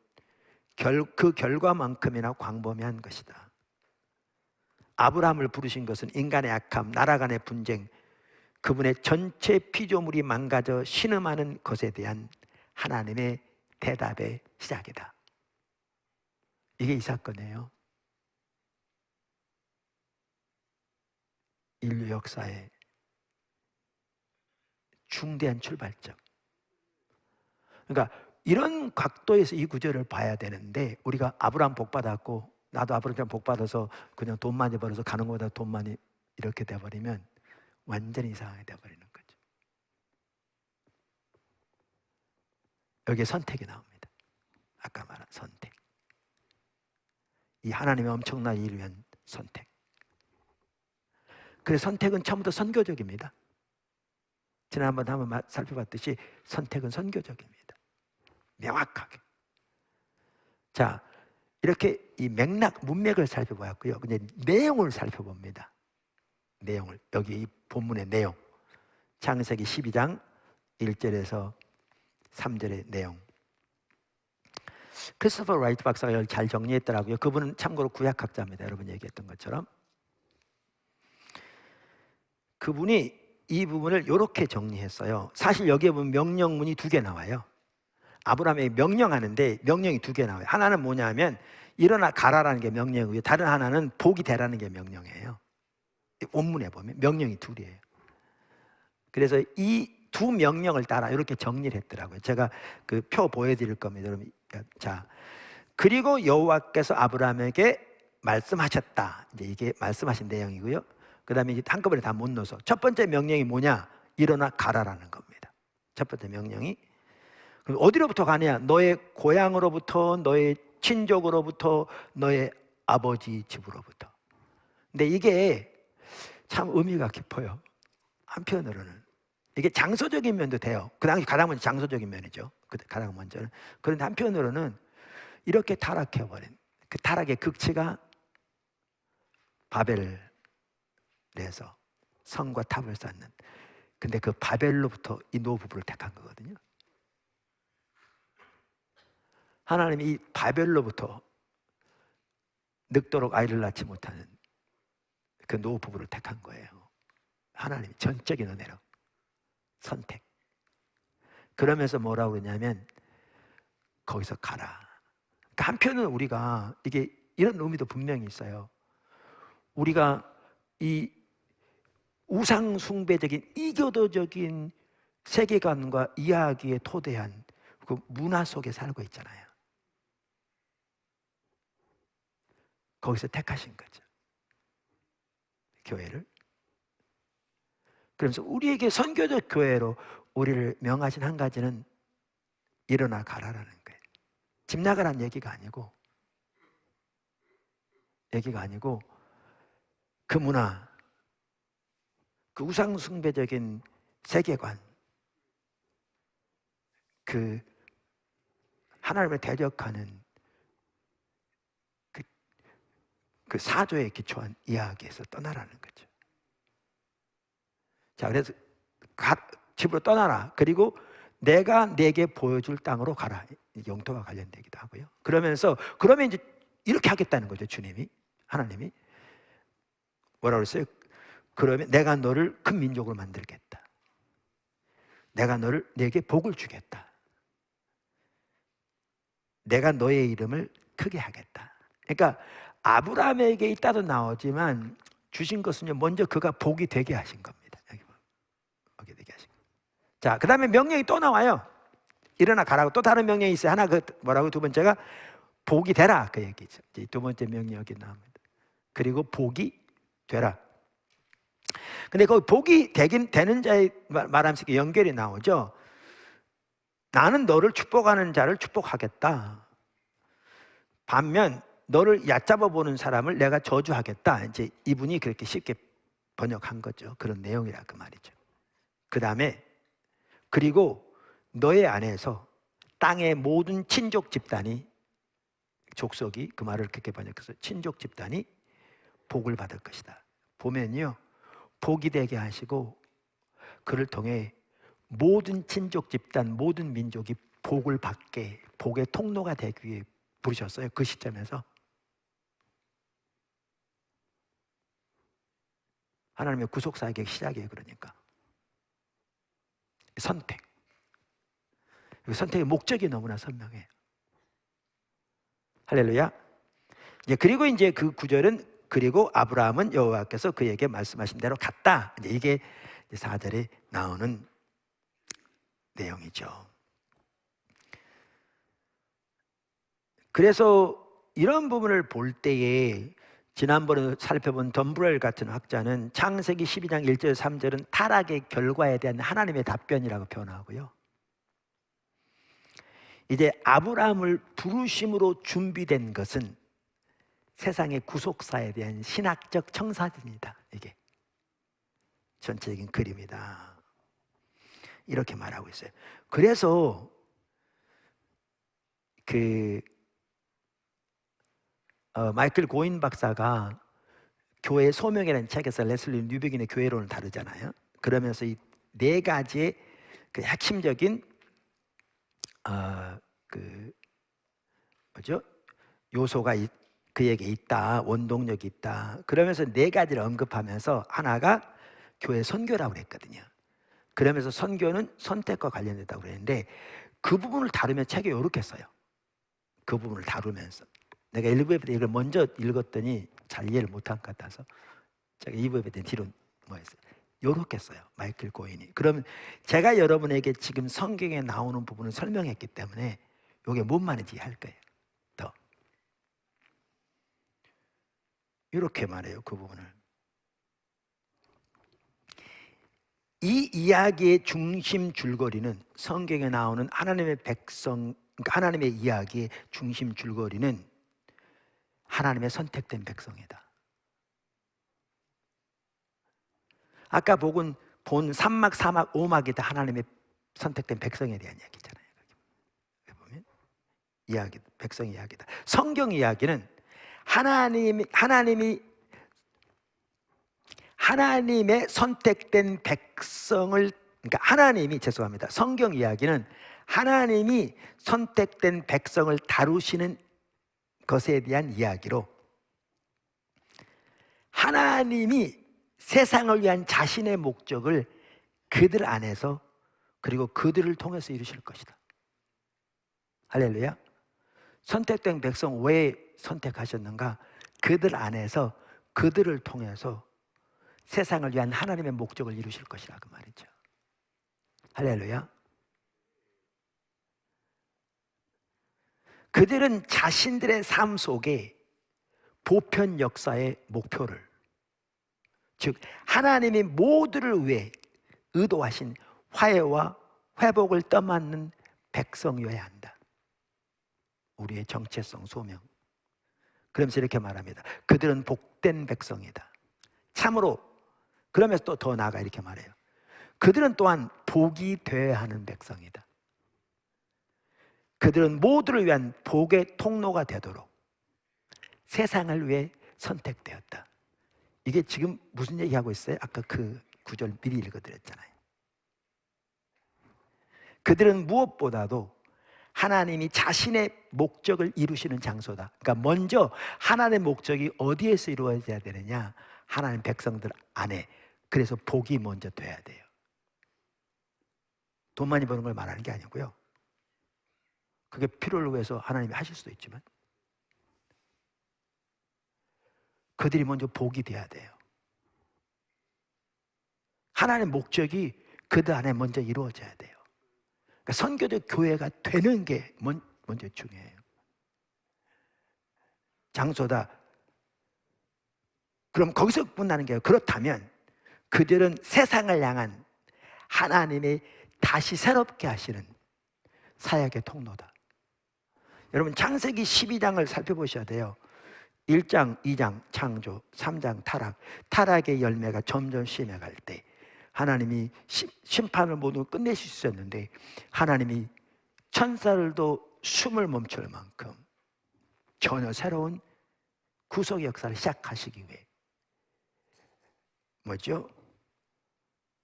그 결과만큼이나 광범위한 것이다. 아브라함을 부르신 것은 인간의 악함, 나라 간의 분쟁, 그분의 전체 피조물이 망가져 신음하는 것에 대한 하나님의 대답의 시작이다. 이게 이 사건이에요. 인류 역사의 중대한 출발점. 그러니까 이런 각도에서 이 구절을 봐야 되는데, 우리가 아브라함 복 받았고 나도 아브라함 복 받아서 그냥 돈 많이 벌어서 가는 것보다 돈 많이 이렇게 돼버리면 완전히 이상하게 돼버리는 거죠. 여기에 선택이 나옵니다. 아까 말한 선택. 이 하나님의 엄청난 일을 위한 선택. 그래서 선택은 처음부터 선교적입니다. 지난번에 한번 살펴봤듯이 선택은 선교적입니다. 명확하게. 자, 이렇게 이 맥락, 문맥을 살펴보았고요. 이제 내용을 살펴봅니다. 내용을. 여기 이 본문의 내용. 창세기 12장 1절에서 3절의 내용. 크리스토퍼 라이트 박사가 이걸 잘 정리했더라고요. 그분은 참고로 구약학자입니다. 여러분 얘기했던 것처럼. 그분이 이 부분을 이렇게 정리했어요. 사실 여기에 보면 명령문이 2개 나와요. 아브라함에게 명령하는데 명령이 2개 나와요. 하나는 뭐냐면 일어나 가라라는 게 명령이고요. 다른 하나는 복이 되라는 게 명령이에요. 원문에 보면 명령이 2이에요. 그래서 이 2 명령을 따라 이렇게 정리를 했더라고요. 제가 그 표 보여드릴 겁니다. 여러분. 자, 그리고 여호와께서 아브라함에게 말씀하셨다. 이제 이게 말씀하신 내용이고요. 그 다음에 이제 한꺼번에 다 못 넣어서 첫 번째 명령이 뭐냐? 일어나 가라라는 겁니다. 첫 번째 명령이. 그럼 어디로부터 가냐? 너의 고향으로부터, 너의 친족으로부터, 너의 아버지 집으로부터. 근데 이게 참 의미가 깊어요. 한편으로는 이게 장소적인 면도 돼요. 그 당시 가장 먼저 장소적인 면이죠. 가장 먼저는. 그런데 한편으로는 이렇게 타락해버린 그 타락의 극치가 바벨에서 성과 탑을 쌓는. 근데 그 바벨로부터 이 노부부를 택한 거거든요. 하나님이 이 바벨로부터 늙도록 아이를 낳지 못하는 그 노부부를 택한 거예요. 하나님이 전적인 은혜로 선택. 그러면서 뭐라고 그러냐면 거기서 가라. 그러니까 한편은 우리가 이게 이런 의미도 분명히 있어요. 우리가 이 우상 숭배적인 이교도적인 세계관과 이야기에 토대한 그 문화 속에 살고 있잖아요. 거기서 택하신 거죠. 교회를. 그래서 우리에게 선교적 교회로 우리를 명하신 한 가지는 일어나 가라라는 거예요. 집 나가라는 얘기가 아니고 그 문화, 그 우상숭배적인 세계관, 그 하나님을 대적하는 그 사조에 기초한 이야기에서 떠나라는 거죠. 자, 그래서 집으로 떠나라. 그리고 내가 내게 보여줄 땅으로 가라. 영토가 관련되기도 하고요. 그러면 이제 이렇게 하겠다는 거죠. 주님이, 하나님이 뭐라고 그랬어요? 그러면 내가 너를 큰 민족으로 만들겠다. 내가 내게 복을 주겠다. 내가 너의 이름을 크게 하겠다. 그러니까 아브라함에게 있다도 나오지만 주신 것은요, 먼저 그가 복이 되게 하신 겁니다. 복이 되게 하신 겁니다. 자, 그 다음에 명령이 또 나와요. 일어나 가라고. 또 다른 명령이 있어요. 하나 뭐라고? 두 번째가 복이 되라, 그 얘기죠. 이제 두 번째 명령이 여기 나옵니다. 그리고 복이 되라. 근데 그 복이 되는 자의 말하면서 연결이 나오죠. 나는 너를 축복하는 자를 축복하겠다. 반면 너를 얕잡아 보는 사람을 내가 저주하겠다. 이제 이분이 그렇게 쉽게 번역한 거죠. 그런 내용이라 그 말이죠. 그 다음에 그리고 너의 안에서 땅의 모든 친족 집단이, 족속이 그 말을 그렇게 번역해서 친족 집단이 복을 받을 것이다. 보면요, 복이 되게 하시고 그를 통해 모든 친족 집단, 모든 민족이 복을 받게, 복의 통로가 되기 위해 부르셨어요. 그 시점에서 하나님의 구속사역의 시작이에요. 그러니까 선택. 선택의 목적이 너무나 선명해요. 할렐루야. 그리고 이제 그 구절은 그리고 아브라함은 여호와께서 그에게 말씀하신 대로 갔다. 이게 4절에 나오는 내용이죠. 그래서 이런 부분을 볼 때에 지난번에 살펴본 덤브렐 같은 학자는 창세기 12장 1절 3절은 타락의 결과에 대한 하나님의 답변이라고 표현하고요, 이제 아브라함을 부르심으로 준비된 것은 세상의 구속사에 대한 신학적 청사입니다. 이게 전체적인 그림이다, 이렇게 말하고 있어요. 그래서 마이클 고인 박사가 교회 소명이라는 책에서 레슬리 뉴비긴의 교회론을 다루잖아요. 그러면서 이 네 가지의 그 핵심적인 요소가 그에게 있다, 원동력이 있다. 그러면서 네 가지를 언급하면서 하나가 교회 선교라고 그랬거든요. 그러면서 선교는 선택과 관련됐다고 그랬는데 그 부분을 다루면 책에 이렇게 써요. 그 부분을 다루면서 내가 1부에 이걸 먼저 읽었더니 잘 이해를 못한 것 같아서 제가 2부에 대한 뒤로 했어요. 이렇게 써요, 마이클 고인이. 그러면 제가 여러분에게 지금 성경에 나오는 부분을 설명했기 때문에 이게 뭔 말인지 이해할 거예요. 더 이렇게 말해요, 그 부분을. 이 이야기의 중심 줄거리는, 성경에 나오는 하나님의 백성, 그러니까 하나님의 이야기의 중심 줄거리는 하나님의 선택된 백성이다. 아까 본 3막, 4막, 5막이 다 하나님의 선택된 백성에 대한 이야기잖아요. 보면 이야기, 백성 이야기다. 성경 이야기는 하나님의 선택된 백성을, 그러니까 성경 이야기는 하나님이 선택된 백성을 다루시는 것에 대한 이야기로, 하나님이 세상을 위한 자신의 목적을 그들 안에서 그리고 그들을 통해서 이루실 것이다. 할렐루야. 선택된 백성 왜 선택하셨는가? 그들 안에서 그들을 통해서 세상을 위한 하나님의 목적을 이루실 것이라, 그 말이죠. 할렐루야. 그들은 자신들의 삶 속에 보편 역사의 목표를, 즉 하나님이 모두를 위해 의도하신 화해와 회복을 떠맡는 백성이어야 한다. 우리의 정체성, 소명. 그러면서 이렇게 말합니다. 그들은 복된 백성이다. 참으로. 그러면서 또 더 나아가 이렇게 말해요. 그들은 또한 복이 되어야 하는 백성이다. 그들은 모두를 위한 복의 통로가 되도록 세상을 위해 선택되었다. 이게 지금 무슨 얘기하고 있어요? 아까 그 구절 미리 읽어드렸잖아요. 그들은 무엇보다도 하나님이 자신의 목적을 이루시는 장소다. 그러니까 먼저 하나님의 목적이 어디에서 이루어져야 되느냐? 하나님 백성들 안에. 그래서 복이 먼저 돼야 돼요. 돈 많이 버는 걸 말하는 게 아니고요, 그게 필요를 위해서 하나님이 하실 수도 있지만 그들이 먼저 복이 돼야 돼요. 하나님의 목적이 그들 안에 먼저 이루어져야 돼요. 그러니까 선교적 교회가 되는 게 먼저 중요해요. 장소다. 그럼 거기서 끝나는 게, 그렇다면 그들은 세상을 향한 하나님의 다시 새롭게 하시는 사역의 통로다. 여러분 창세기 12장을 살펴보셔야 돼요. 1장, 2장 창조, 3장 타락, 타락의 열매가 점점 심해갈 때 하나님이 심판을 모두 끝내실 수 있었는데 하나님이 천사들도 숨을 멈출 만큼 전혀 새로운 구속 역사를 시작하시기 위해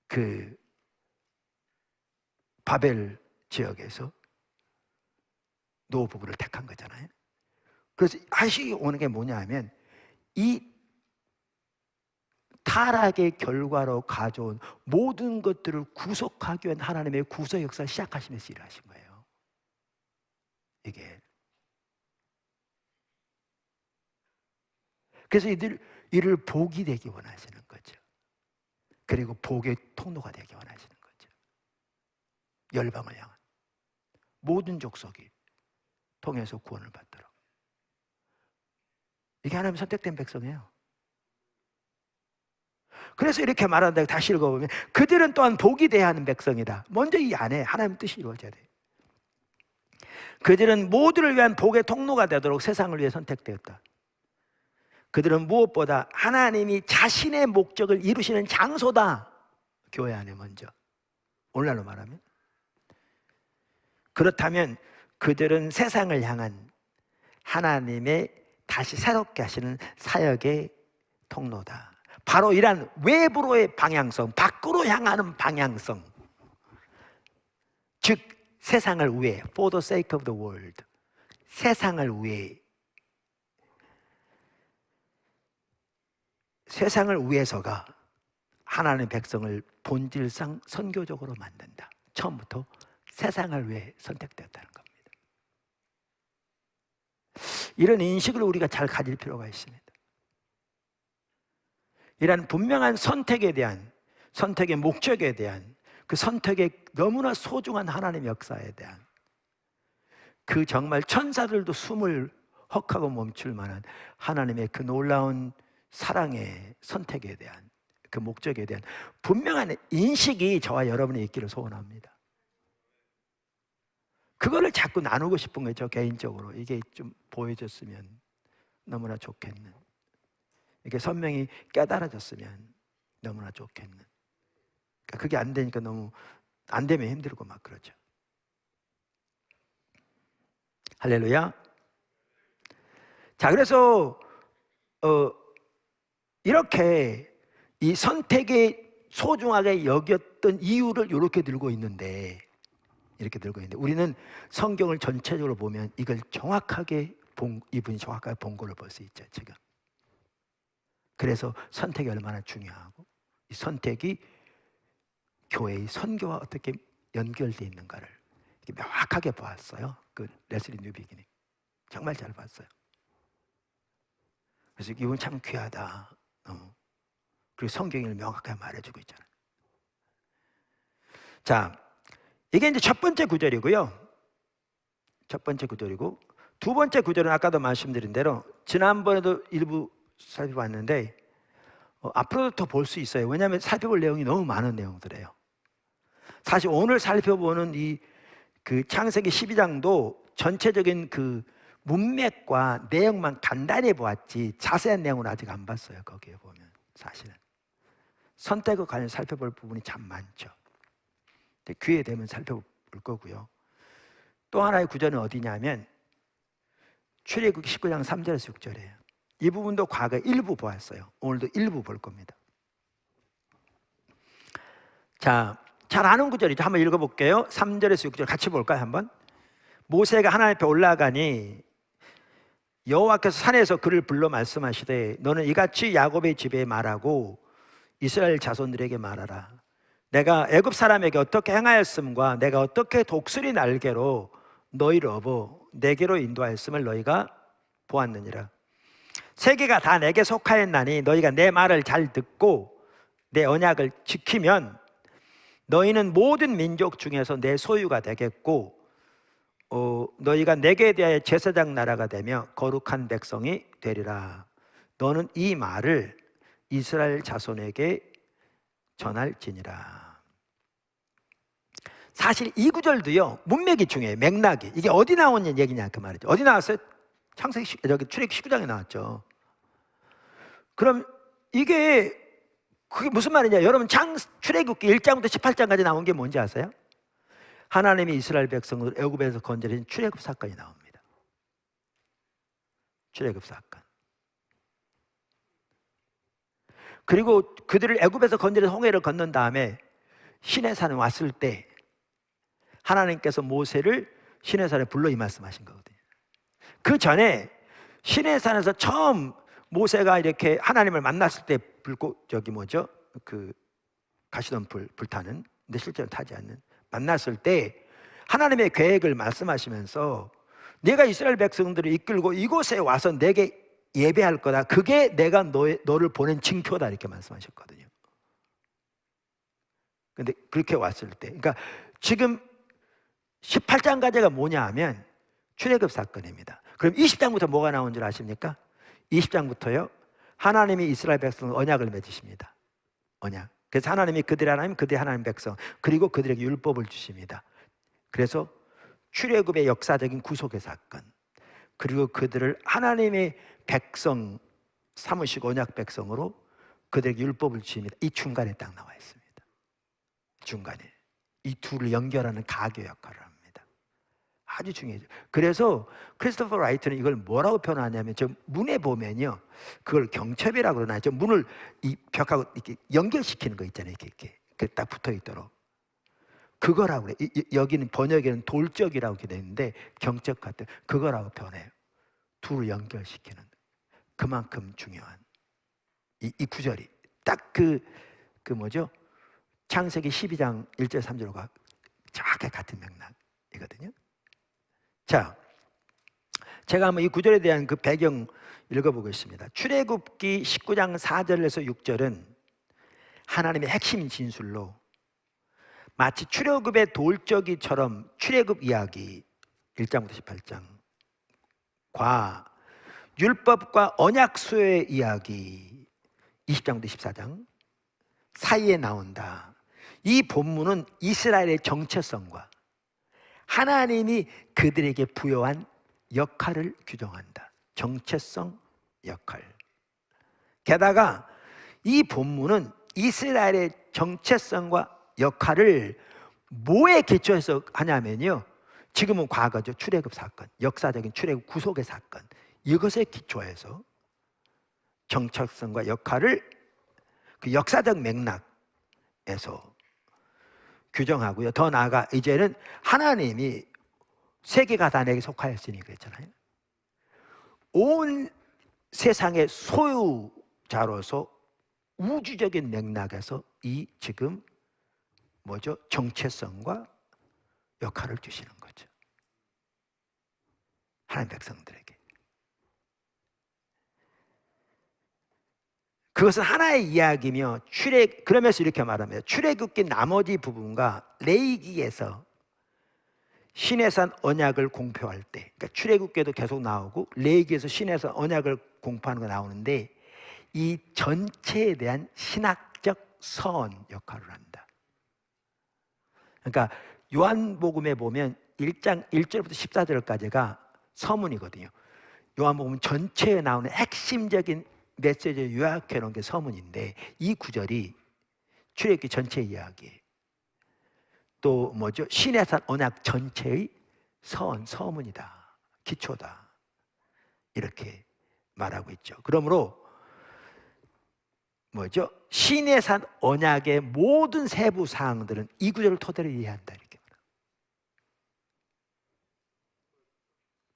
그 바벨 지역에서 노 부부를 택한 거잖아요. 그래서 하시기 오는 게 뭐냐 하면 이 타락의 결과로 가져온 모든 것들을 구속하기 위한 하나님의 구속 역사를 시작하시면서 일하신 거예요. 이게. 그래서 이를 복이 되기 원하시는 거죠. 그리고 복의 통로가 되기 원하시는 거죠. 열방을 향한 모든 족속이 통해서 구원을 받도록. 이게 하나님 선택된 백성이에요. 그래서 이렇게 말한다. 다시 읽어보면 그들은 또한 복이 돼야 하는 백성이다. 먼저 이 안에 하나님 뜻이 이루어져야 돼요. 그들은 모두를 위한 복의 통로가 되도록 세상을 위해 선택되었다. 그들은 무엇보다 하나님이 자신의 목적을 이루시는 장소다. 교회 안에 먼저. 오늘날로 말하면. 그렇다면 그들은 세상을 향한 하나님의 다시 새롭게 하시는 사역의 통로다. 바로 이러한 외부로의 방향성, 밖으로 향하는 방향성, 즉 세상을 위해, for the sake of the world, 세상을 위해, 세상을 위해서가 하나님의 백성을 본질상 선교적으로 만든다. 처음부터 세상을 위해 선택되었다는 겁니다. 이런 인식을 우리가 잘 가질 필요가 있습니다. 이런 분명한 선택에 대한, 선택의 목적에 대한, 그 선택의 너무나 소중한 하나님의 역사에 대한, 그 정말 천사들도 숨을 헉하고 멈출 만한 하나님의 그 놀라운 사랑의 선택에 대한, 그 목적에 대한 분명한 인식이 저와 여러분이 있기를 소원합니다. 그거를 자꾸 나누고 싶은 거예요. 저 개인적으로 이게 좀 보여줬으면 너무나 좋겠는, 이게 선명히 깨달아졌으면 너무나 좋겠는. 그러니까 그게 안 되니까 너무 안 되면 힘들고 막 그러죠. 할렐루야. 자, 그래서 이렇게 이 선택에 소중하게 여겼던 이유를 이렇게 들고 있는데, 이렇게 들고 있는데 우리는 성경을 전체적으로 보면 이걸 정확하게 이분이 정확하게 본 걸로 볼 수 있죠 지금. 그래서 선택이 얼마나 중요하고 이 선택이 교회의 선교와 어떻게 연결되어 있는가를 명확하게 보았어요. 그 레슬리 뉴비기닝 정말 잘 봤어요. 그래서 이분 참 귀하다. 그리고 성경을 명확하게 말해주고 있잖아요. 자, 이게 이제 첫 번째 구절이고요. 첫 번째 구절이고, 두 번째 구절은 아까도 말씀드린 대로 지난번에도 일부 살펴봤는데 앞으로도 더 볼 수 있어요. 왜냐하면 살펴볼 내용이 너무 많은 내용들이에요. 사실 오늘 살펴보는 이 그 창세기 12장도 전체적인 그 문맥과 내용만 간단히 보았지 자세한 내용은 아직 안 봤어요. 거기에 보면 사실은 선택과 관련 살펴볼 부분이 참 많죠. 기회 되면 살펴볼 거고요. 또 하나의 구절은 어디냐면 출애굽기 19장 3절에서 6절이에요. 이 부분도 과거 일부 보았어요. 오늘도 일부 볼 겁니다. 자, 잘 아는 구절이죠. 한번 읽어볼게요. 3절에서 6절 같이 볼까요? 한번. 모세가 하나님 앞에 올라가니 여호와께서 산에서 그를 불러 말씀하시되 너는 이같이 야곱의 집에 말하고 이스라엘 자손들에게 말하라. 내가 애굽 사람에게 어떻게 행하였음과 내가 어떻게 독수리 날개로 너희를 업어 내게로 인도하였음을 너희가 보았느니라. 세계가 다 내게 속하였나니 너희가 내 말을 잘 듣고 내 언약을 지키면 너희는 모든 민족 중에서 내 소유가 되겠고 너희가 내게 대하여 제사장 나라가 되며 거룩한 백성이 되리라. 너는 이 말을 이스라엘 자손에게 전할지니라. 사실 이 구절도요 문맥이 중요해요. 맥락이 이게 어디 나온 얘기냐 그 말이죠. 어디 나왔어요? 창세기 여기 출애굽기 19장에 나왔죠. 그럼 이게 그게 무슨 말이냐? 여러분 출애굽기 1장부터 18장까지 나온 게 뭔지 아세요? 하나님이 이스라엘 백성을 애굽에서 건져낸 출애굽 사건이 나옵니다. 출애굽 사건. 그리고 그들을 애굽에서 건져낸 홍해를 건넌 다음에 시내산에 왔을 때 하나님께서 모세를 시내산에 불러 이 말씀하신 거거든요. 그 전에 시내산에서 처음 모세가 이렇게 하나님을 만났을 때 그 가시던 불타는, 근데 실제로 타지 않는 만났을 때 하나님의 계획을 말씀하시면서 내가 이스라엘 백성들을 이끌고 이곳에 와서 내게 예배할 거다. 그게 내가 너를 보낸 징표다. 이렇게 말씀하셨거든요. 근데 그렇게 왔을 때, 그러니까 지금 18장까지가 뭐냐 하면 출애굽 사건입니다. 그럼 20장부터 뭐가 나온 줄 아십니까? 20장부터요, 하나님이 이스라엘 백성 언약을 맺으십니다. 언약. 그래서 하나님이 그들의 하나님, 그들의 하나님 백성, 그리고 그들에게 율법을 주십니다. 그래서 출애굽의 역사적인 구속의 사건, 그리고 그들을 하나님의 백성 삼으시고 언약 백성으로 그들에게 율법을 주십니다. 이 중간에 딱 나와 있습니다. 중간에 이 둘을 연결하는 가교 역할을 합니다. 아주 중요해요. 그래서 크리스토퍼 라이트는 이걸 뭐라고 표현하냐면, 저 문에 보면요, 그걸 경첩이라고 그러나요? 저 문을 이 벽하고 이렇게 연결시키는 거 있잖아요. 이렇게 딱 붙어 있도록. 그거라고 그래. 여기는 번역에는 돌적이라고 되어 있는데 경첩 같은 그거라고 표현해요. 둘을 연결시키는. 그만큼 중요한 이 구절이 딱 그 뭐죠? 창세기 12장 1절 3절과 정확하게 같은 맥락이거든요. 자, 제가 한번 이 구절에 대한 그 배경 읽어보겠습니다. 출애굽기 19장 4절에서 6절은 하나님의 핵심 진술로 마치 출애굽의 돌적이처럼 출애굽 이야기 1장부터 18장과 율법과 언약수의 이야기 20장부터 24장 사이에 나온다. 이 본문은 이스라엘의 정체성과 하나님이 그들에게 부여한 역할을 규정한다. 정체성, 역할. 게다가 이 본문은 이스라엘의 정체성과 역할을 뭐에 기초해서 하냐면요, 지금은 과거죠. 출애굽 사건, 역사적인 출애굽 구속의 사건, 이것에 기초해서 정체성과 역할을 그 역사적 맥락에서 규정하고요. 더 나아가 이제는 하나님이 세계가 다 내게 속하였으니 그랬잖아요. 온 세상의 소유자로서 우주적인 맥락에서 이 지금 뭐죠? 정체성과 역할을 주시는 거죠. 하나님 백성들에게. 그것은 하나의 이야기며 그러면서 이렇게 말합니다. 출애굽기 나머지 부분과 레위기에서 신의 산 언약을 공표할 때, 그러니까 출애굽기에도 계속 나오고 레위기에서 신의 산 언약을 공표하는 거 나오는데, 이 전체에 대한 신학적 서원 역할을 한다. 그러니까 요한복음에 보면 1장 1절부터 14절까지가 서문이거든요. 요한복음 전체에 나오는 핵심적인 메시지를 요약해 놓은 게 서문인데, 이 구절이 출애굽기 전체 이야기, 또 뭐죠? 신의 산 언약 전체의 서문이다, 기초다, 이렇게 말하고 있죠. 그러므로 뭐죠? 신의 산 언약의 모든 세부 사항들은 이 구절을 토대로 이해한다, 이렇게.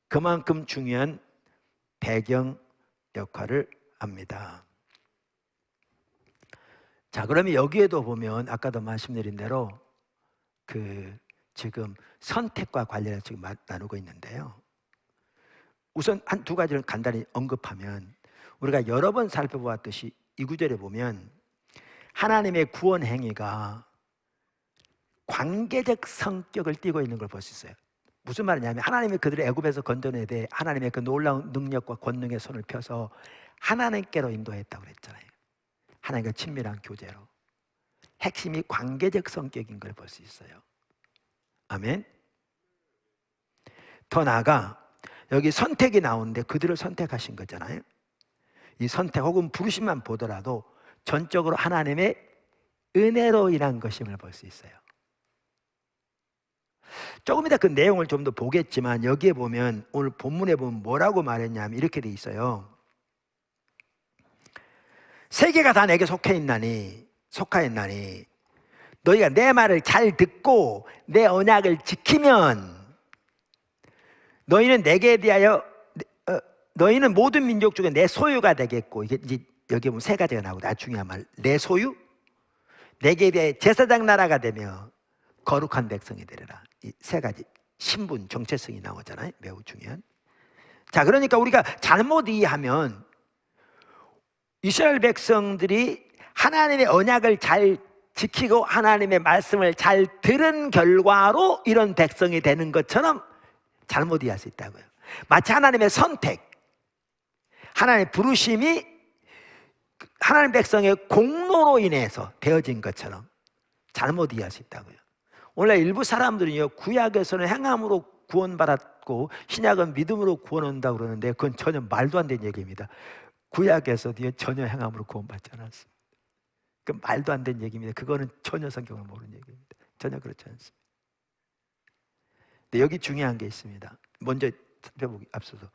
그만큼 중요한 배경 역할을 합니다. 자, 그러면 여기에도 보면 아까도 말씀드린 대로 지금 선택과 관련해서 지금 나누고 있는데요. 우선 한 두 가지를 간단히 언급하면, 우리가 여러 번 살펴보았듯이 이 구절에 보면 하나님의 구원 행위가 관계적 성격을 띠고 있는 걸 볼 수 있어요. 무슨 말이냐면, 하나님이 그들을 애굽에서 건져내야 돼 하나님의 그 놀라운 능력과 권능의 손을 펴서 하나님께로 인도했다고 그랬잖아요. 하나님과 친밀한 교제로. 핵심이 관계적 성격인 걸 볼 수 있어요. 아멘. 더 나아가 여기 선택이 나오는데 그들을 선택하신 거잖아요. 이 선택 혹은 부르심만 보더라도 전적으로 하나님의 은혜로 인한 것임을 볼 수 있어요. 조금 이따 그 내용을 좀 더 보겠지만, 여기에 보면 오늘 본문에 보면 뭐라고 말했냐면 이렇게 돼 있어요. 세계가 다 내게 속하였나니 너희가 내 말을 잘 듣고 내 언약을 지키면 너희는 내게 대하여 너희는 모든 민족 중에 내 소유가 되겠고, 이게 이제 여기 보면 세 가지가 나오고, 아주 중요한 말, 내 소유, 내게 대해 제사장 나라가 되며 거룩한 백성이 되리라. 이 세 가지 신분, 정체성이 나오잖아요. 매우 중요한. 자, 그러니까 우리가 잘못 이해하면 이스라엘 백성들이 하나님의 언약을 잘 지키고 하나님의 말씀을 잘 들은 결과로 이런 백성이 되는 것처럼 잘못 이해할 수 있다고요. 마치 하나님의 선택, 하나님의 부르심이 하나님 백성의 공로로 인해서 되어진 것처럼 잘못 이해할 수 있다고요. 원래 일부 사람들은요, 구약에서는 행함으로 구원받았고 신약은 믿음으로 구원한다고 그러는데 그건 전혀 말도 안 되는 얘기입니다. 구약에서도 전혀 행함으로 구원받지 않았습니다. 그 말도 안 되는 얘기입니다. 그거는 전혀 성경을 모르는 얘기입니다. 전혀 그렇지 않습니다. 근데 여기 중요한 게 있습니다. 먼저 살펴보기 앞서서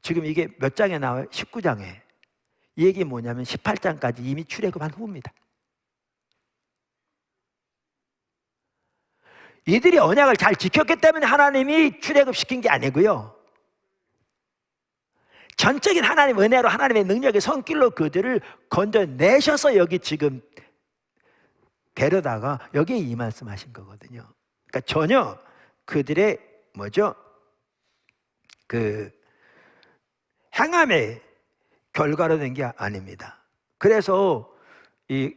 지금 이게 몇 장에 나와요? 19장에. 이 얘기 뭐냐면 18장까지 이미 출애굽한 후입니다. 이들이 언약을 잘 지켰기 때문에 하나님이 출애굽시킨 게 아니고요, 전적인 하나님 은혜로 하나님의 능력의 손길로 그들을 건져내셔서 여기 지금 데려다가 여기에 이 말씀하신 거거든요. 그러니까 전혀 그들의 그 행함의 결과로 된 게 아닙니다. 그래서 이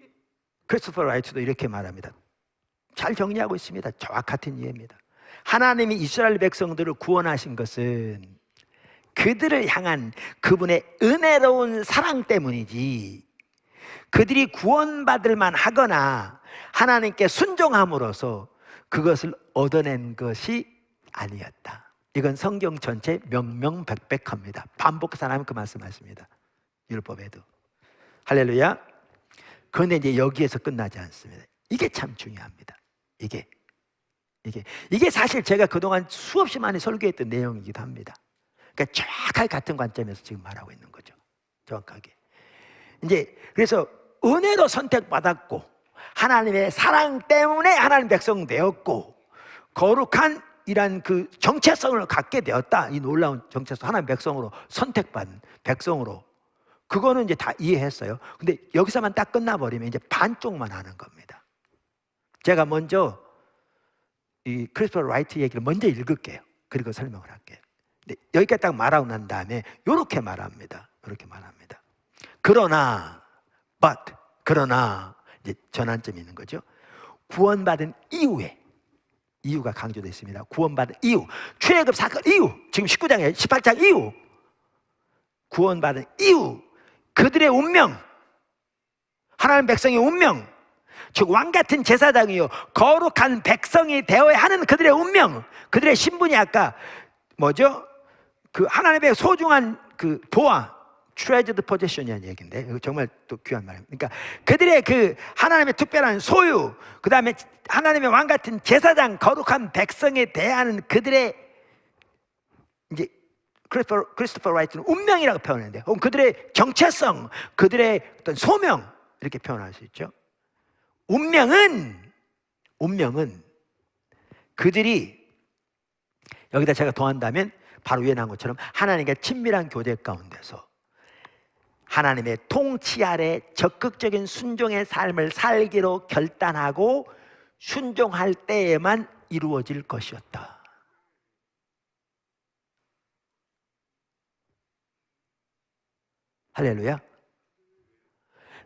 크리스토퍼 라이트도 이렇게 말합니다. 잘 정리하고 있습니다. 저와 같은 이해입니다. 하나님이 이스라엘 백성들을 구원하신 것은 그들을 향한 그분의 은혜로운 사랑 때문이지, 그들이 구원받을 만하거나 하나님께 순종함으로써 그것을 얻어낸 것이 아니었다. 이건 성경 전체 명명백백합니다. 반복해서 그 말씀하십니다. 율법에도. 할렐루야. 그런데 이제 여기에서 끝나지 않습니다. 이게 참 중요합니다. 이게 사실 제가 그동안 수없이 많이 설교했던 내용이기도 합니다. 그러니까 정확하게 같은 관점에서 지금 말하고 있는 거죠. 정확하게. 이제 그래서 은혜로 선택받았고 하나님의 사랑 때문에 하나님 백성 되었고 거룩한 이란 그 정체성을 갖게 되었다. 이 놀라운 정체성, 하나님 백성으로 선택받은 백성으로. 그거는 이제 다 이해했어요. 근데 여기서만 딱 끝나버리면 이제 반쪽만 하는 겁니다. 제가 먼저 이 크리스토퍼 라이트 얘기를 먼저 읽을게요. 그리고 설명을 할게요. 여기까지 딱 말하고 난 다음에 이렇게 말합니다. 그러나 이제 전환점이 있는 거죠. 구원받은 이후에, 이유가 강조되어 있습니다. 구원받은 이후, 출애굽 사건 이후, 지금 19장에 18장 이후, 구원받은 이후 그들의 운명, 하나님 백성의 운명, 즉 왕같은 제사장이요 거룩한 백성이 되어야 하는 그들의 운명, 그들의 신분이 아까 그 하나님의 소중한 그 보화, treasured possession이라는 얘기인데 이거 정말 또 귀한 말입니다. 그러니까 그들의 그 하나님의 특별한 소유, 그 다음에 하나님의 왕같은 제사장, 거룩한 백성에 대한 그들의 이제 크리스토퍼 라이트는 운명이라고 표현했는데, 혹은 그들의 정체성, 그들의 어떤 소명 이렇게 표현할 수 있죠. 운명은 그들이 여기다 제가 더한다면 바로 위에 나온 것처럼 하나님과 친밀한 교제 가운데서 하나님의 통치 아래 적극적인 순종의 삶을 살기로 결단하고 순종할 때에만 이루어질 것이었다. 할렐루야.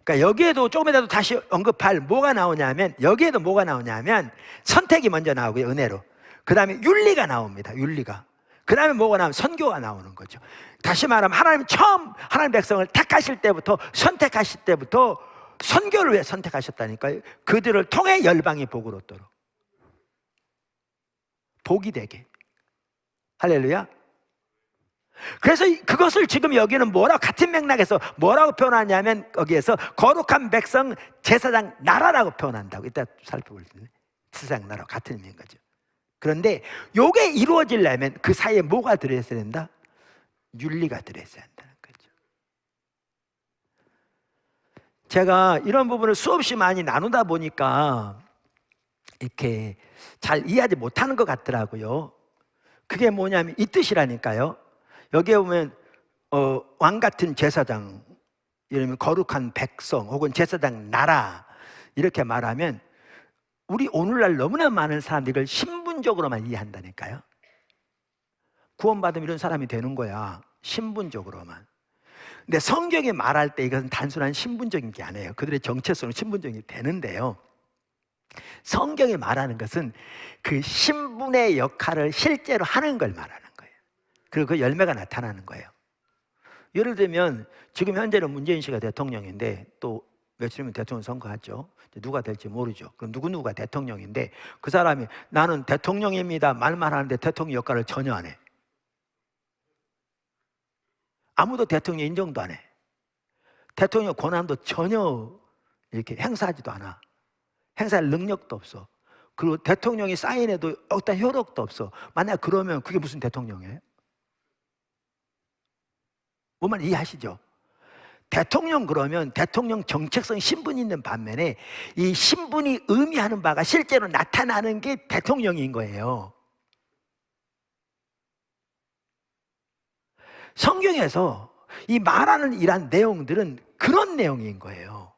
그러니까 여기에도 조금이라도 다시 언급할 뭐가 나오냐면, 여기에도 뭐가 나오냐면 선택이 먼저 나오고요, 은혜로. 그 다음에 윤리가 나옵니다. 윤리가. 그 다음에 뭐가 나오면 선교가 나오는 거죠. 다시 말하면 하나님 처음 하나님 백성을 택하실 때부터, 선택하실 때부터 선교를 왜 선택하셨다니까요. 그들을 통해 열방이 복을 얻도록, 복이 되게. 할렐루야. 그래서 그것을 지금 여기는 같은 맥락에서 뭐라고 표현하냐면, 거기에서 거룩한 백성, 제사장 나라라고 표현한다고. 이따 살펴볼 텐데, 제사장 나라 같은 의미인 거죠. 그런데 요게 이루어지려면 그 사이에 뭐가 들어있어야 된다? 윤리가 들어있어야 한다는 거죠. 제가 이런 부분을 수없이 많이 나누다 보니까 이렇게 잘 이해하지 못하는 것 같더라고요. 그게 뭐냐면 이 뜻이라니까요. 여기에 보면 왕같은 제사장, 이러면 거룩한 백성 혹은 제사장 나라 이렇게 말하면 우리 오늘날 너무나 많은 사람들이 이걸 신분적으로만 이해한다니까요. 구원받으면 이런 사람이 되는 거야, 신분적으로만. 근데 성경이 말할 때 이것은 단순한 신분적인 게 아니에요. 그들의 정체성은 신분적이 되는데요, 성경이 말하는 것은 그 신분의 역할을 실제로 하는 걸 말하는 거예요. 그리고 그 열매가 나타나는 거예요. 예를 들면 지금 현재는 문재인 씨가 대통령인데 또 며칠이면 대통령 선거하죠. 누가 될지 모르죠. 그럼 누구누구가 대통령인데 그 사람이 나는 대통령입니다 말만 하는데 대통령 역할을 전혀 안 해. 아무도 대통령 인정도 안 해. 대통령 권한도 전혀 이렇게 행사하지도 않아. 행사할 능력도 없어. 그리고 대통령이 사인해도 어떤 효력도 없어. 만약 그러면 그게 무슨 대통령이에요? 뭔 말 이해하시죠? 대통령 그러면 대통령 정책성 신분이 있는 반면에 이 신분이 의미하는 바가 실제로 나타나는 게 대통령인 거예요. 성경에서 이 말하는 이런 내용들은 그런 내용인 거예요.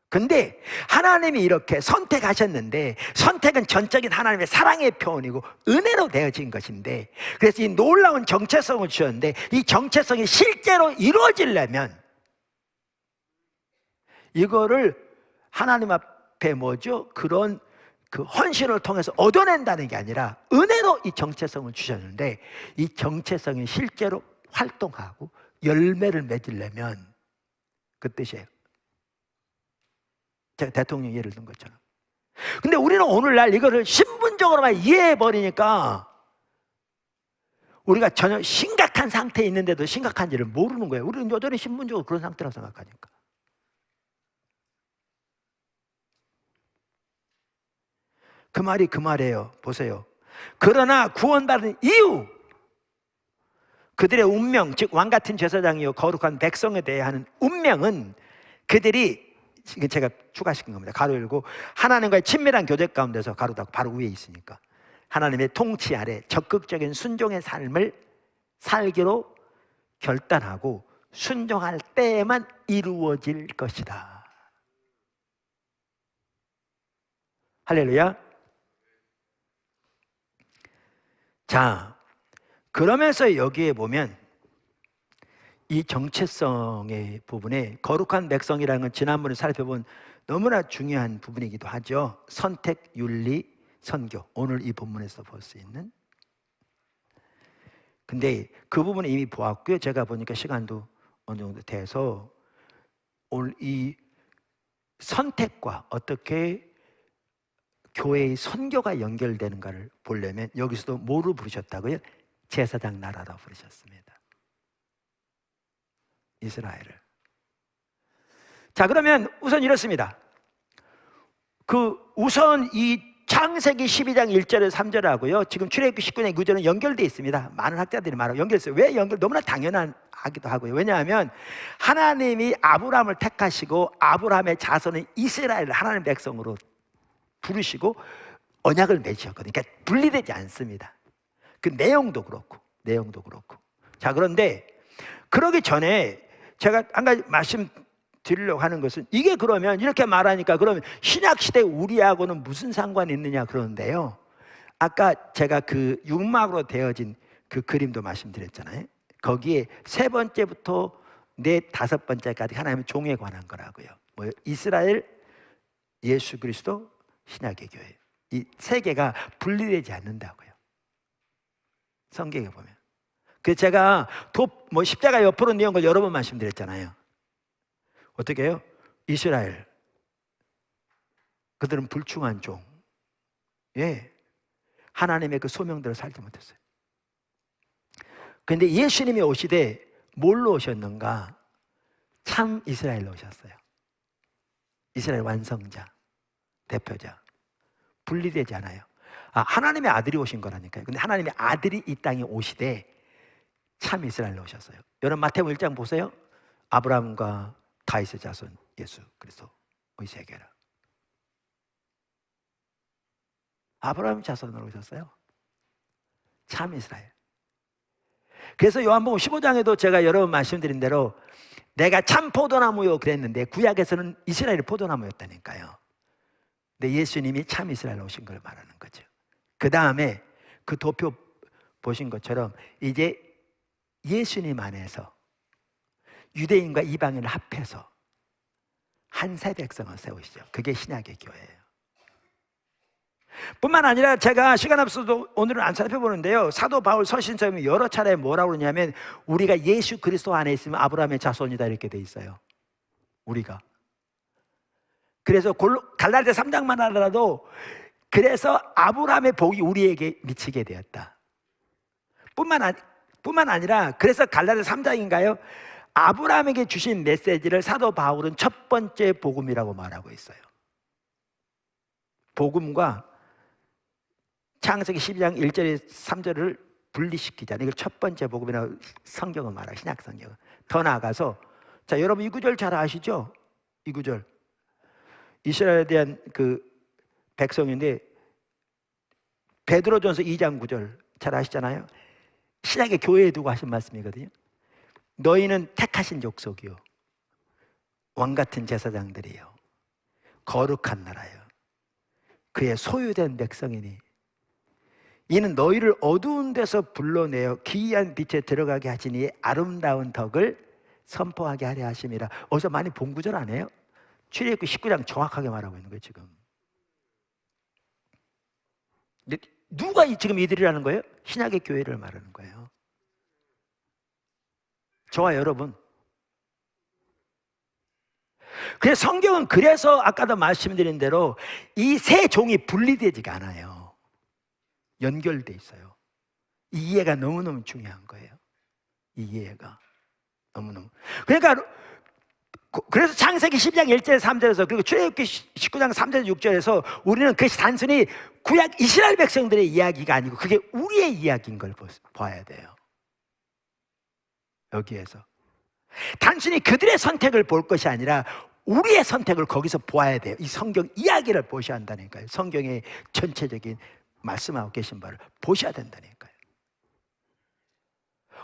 근데 하나님이 이렇게 선택하셨는데, 선택은 전적인 하나님의 사랑의 표현이고 은혜로 되어진 것인데, 그래서 이 놀라운 정체성을 주셨는데 이 정체성이 실제로 이루어지려면 이거를 하나님 앞에 그런 그 헌신을 통해서 얻어낸다는 게 아니라 은혜로 이 정체성을 주셨는데, 이 정체성이 실제로 활동하고 열매를 맺으려면 그 뜻이에요. 제가 대통령 예를 든 것처럼. 근데 우리는 오늘날 이거를 신분적으로만 이해해버리니까 우리가 전혀 심각한 상태에 있는데도 심각한지를 모르는 거예요. 우리는 여전히 신분적으로 그런 상태라고 생각하니까. 그 말이 그 말이에요. 보세요. 그러나 구원받은 이후 그들의 운명, 즉 왕같은 제사장이요 거룩한 백성에 대해 하는 운명은 그들이, 제가 추가시킨 겁니다. 가로 열고 하나님과의 친밀한 교제 가운데서, 가로 닫고 바로 위에 있으니까, 하나님의 통치 아래 적극적인 순종의 삶을 살기로 결단하고 순종할 때에만 이루어질 것이다. 할렐루야. 자, 그러면서 여기에 보면 이 정체성의 부분에 거룩한 백성이라는 건 지난번에 살펴본 너무나 중요한 부분이기도 하죠. 선택, 윤리, 선교. 오늘 이 본문에서 볼 수 있는. 근데 그 부분은 이미 보았고요. 제가 보니까 시간도 어느 정도 돼서 오늘 이 선택과 어떻게 교회의 선교가 연결되는가를 보려면 여기서도 뭐로 부르셨다고요? 제사장 나라로 부르셨습니다. 이스라엘을. 자, 그러면 우선 이렇습니다. 우선 이 창세기 12장 1절에서 3절하고요 지금 출애굽기 19장 9절은 연결되어 있습니다. 많은 학자들이 말하고 연결했어요. 왜 연결? 너무나 당연하기도 하고요. 왜냐하면 하나님이 아브라함을 택하시고 아브라함의 자손은 이스라엘을 하나님의 백성으로 부르시고 언약을 맺으셨거든요. 그러니까 분리되지 않습니다. 그 내용도 그렇고. 자, 그런데 그러기 전에 제가 한 가지 말씀드리려고 하는 것은, 이게 그러면 이렇게 말하니까 그러면 신약시대 우리하고는 무슨 상관이 있느냐 그러는데요, 아까 제가 그 육막으로 되어진 그 그림도 말씀드렸잖아요. 거기에 세 번째부터 다섯 번째까지 하나님의 종에 관한 거라고요. 이스라엘, 예수 그리스도, 신약의 교회. 이 세 개가 분리되지 않는다고요, 성경에 보면. 그 제가 십자가 옆으로 뉘은 걸 여러 번 말씀드렸잖아요. 어떻게 해요? 이스라엘, 그들은 불충한 종, 하나님의 그 소명대로 살지 못했어요. 그런데 예수님이 오시되 뭘로 오셨는가? 참 이스라엘로 오셨어요. 이스라엘 완성자, 대표자. 분리되지 않아요. 하나님의 아들이 오신 거라니까요. 근데 하나님의 아들이 이 땅에 오시되 참 이스라엘로 오셨어요. 여러분 마태복음 1장 보세요. 아브라함과 다윗의 자손 예수 그리스도의 세계라. 아브라함 자손으로 오셨어요. 참 이스라엘. 그래서 요한복음 15장에도 제가 여러 번 말씀드린 대로 내가 참 포도나무요 그랬는데 구약에서는 이스라엘이 포도나무였다니까요. 근데 예수님이 참 이스라엘로 오신 걸 말하는 거죠. 그 다음에 그 도표 보신 것처럼 이제 예수님 안에서 유대인과 이방인을 합해서 한 세 백성을 세우시죠. 그게 신약의 교회예요. 뿐만 아니라 제가 시간 없어도 오늘은 안 살펴보는데요, 사도 바울 서신처럼 여러 차례 뭐라고 그러냐면 우리가 예수 그리스도 안에 있으면 아브라함의 자손이다 이렇게 돼 있어요. 우리가. 그래서 갈라디아 3장만 하더라도 그래서 아브라함의 복이 우리에게 미치게 되었다. 뿐만 아니라 그래서 갈라디아 3장인가요? 아브라함에게 주신 메시지를 사도 바울은 첫 번째 복음이라고 말하고 있어요. 복음과 창세기 12장 1절에 3절을 분리시키잖아요. 이걸 첫 번째 복음이라고 성경은 말해요. 신약 성경은. 더 나아가서, 자, 여러분 이 구절 잘 아시죠? 이 구절. 이스라엘에 대한 그 백성인데 베드로전서 2장 9절 잘 아시잖아요. 신약의 교회에 두고 하신 말씀이거든요. 너희는 택하신 족속이요, 왕같은 제사장들이요, 거룩한 나라요, 그의 소유된 백성이니 이는 너희를 어두운 데서 불러내어 기이한 빛에 들어가게 하시니 아름다운 덕을 선포하게 하려 하심이라. 어디서 많이 본 구절 아니에요? 출애굽기 19장 정확하게 말하고 있는 거예요 지금. 누가 지금 이들이라는 거예요? 신약의 교회를 말하는 거예요. 저와 여러분. 그래서 성경은 그래서 아까도 말씀드린 대로 이 세 종이 분리되지가 않아요. 연결돼 있어요. 이 이해가 너무너무 중요한 거예요. 이 이해가 너무너무. 그러니까 그래서 창세기 12장 1절 3절에서 그리고 출애굽기 19장 3절 6절에서 우리는 그것이 단순히 구약 이스라엘 백성들의 이야기가 아니고 그게 우리의 이야기인 걸 봐야 돼요. 여기에서 단순히 그들의 선택을 볼 것이 아니라 우리의 선택을 거기서 보아야 돼요. 이 성경 이야기를 보셔야 한다니까요. 성경의 전체적인 말씀하고 계신 바를 보셔야 된다니까요.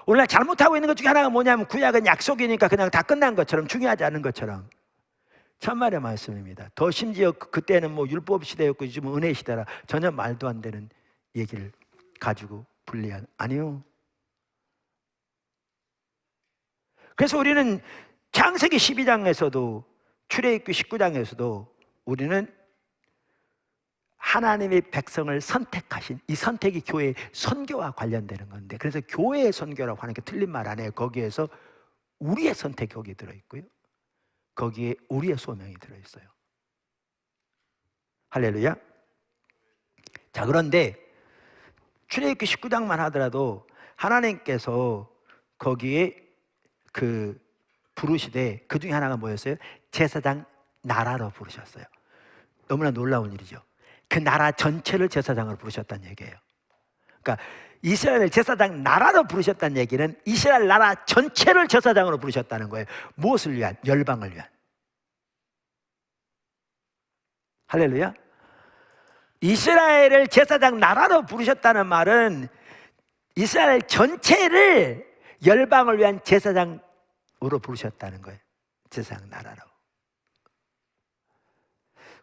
오늘날 잘못하고 있는 것 중에 하나가 뭐냐면 구약은 약속이니까 그냥 다 끝난 것처럼, 중요하지 않은 것처럼. 천만의 말씀입니다. 더 심지어 그때는 뭐 율법 시대였고 요즘은 은혜 시대라 전혀 말도 안 되는 얘기를 가지고 분리한. 아니요. 그래서 우리는 창세기 12장에서도 출애굽기 19장에서도 우리는 하나님의 백성을 선택하신 이 선택이 교회의 선교와 관련되는 건데, 그래서 교회의 선교라고 하는 게 틀린 말 아니에요. 거기에서 우리의 선택이 거기에 들어있고요, 거기에 우리의 소명이 들어있어요. 할렐루야. 자, 그런데 출애굽기 19장만 하더라도 하나님께서 거기에 그 부르시되 그 중에 하나가 뭐였어요? 제사장 나라로 부르셨어요. 너무나 놀라운 일이죠. 그 나라 전체를 제사장으로 부르셨다는 얘기예요. 그러니까 이스라엘을 제사장 나라로 부르셨다는 얘기는 이스라엘 나라 전체를 제사장으로 부르셨다는 거예요. 무엇을 위한? 열방을 위한. 할렐루야. 이스라엘을 제사장 나라로 부르셨다는 말은 이스라엘 전체를 열방을 위한 제사장으로 부르셨다는 거예요. 제사장 나라로.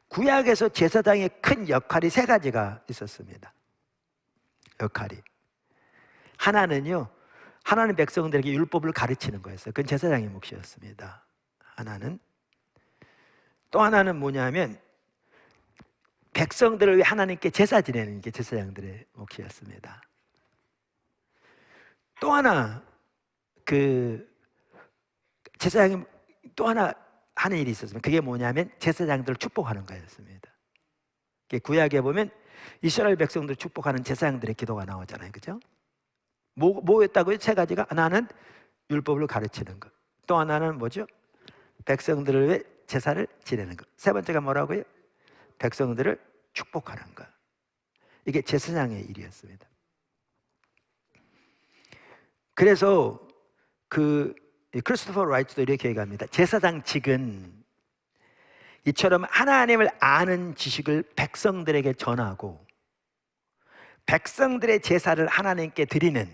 구약에서 제사장의 큰 역할이 세 가지가 있었습니다. 역할이. 하나는요, 하나님 백성들에게 율법을 가르치는 거였어요. 그건 제사장의 몫이었습니다. 하나는. 또 하나는 뭐냐면 백성들을 위해 하나님께 제사 지내는 게 제사장들의 몫이었습니다. 또 하나, 제사장이 또 하나 하는 일이 있었습니다. 그게 뭐냐면 제사장들을 축복하는 거였습니다. 구약에 보면 이스라엘 백성들을 축복하는 제사장들의 기도가 나오잖아요. 그죠? 뭐였다고요? 세 가지가. 하나는 율법을 가르치는 것. 또 하나는 뭐죠? 백성들을 위해 제사를 지내는 것. 세 번째가 뭐라고요? 백성들을 축복하는 것. 이게 제사장의 일이었습니다. 그래서 크리스토퍼 라이트도 이렇게 얘기합니다. 제사장직은 이처럼 하나님을 아는 지식을 백성들에게 전하고 백성들의 제사를 하나님께 드리는,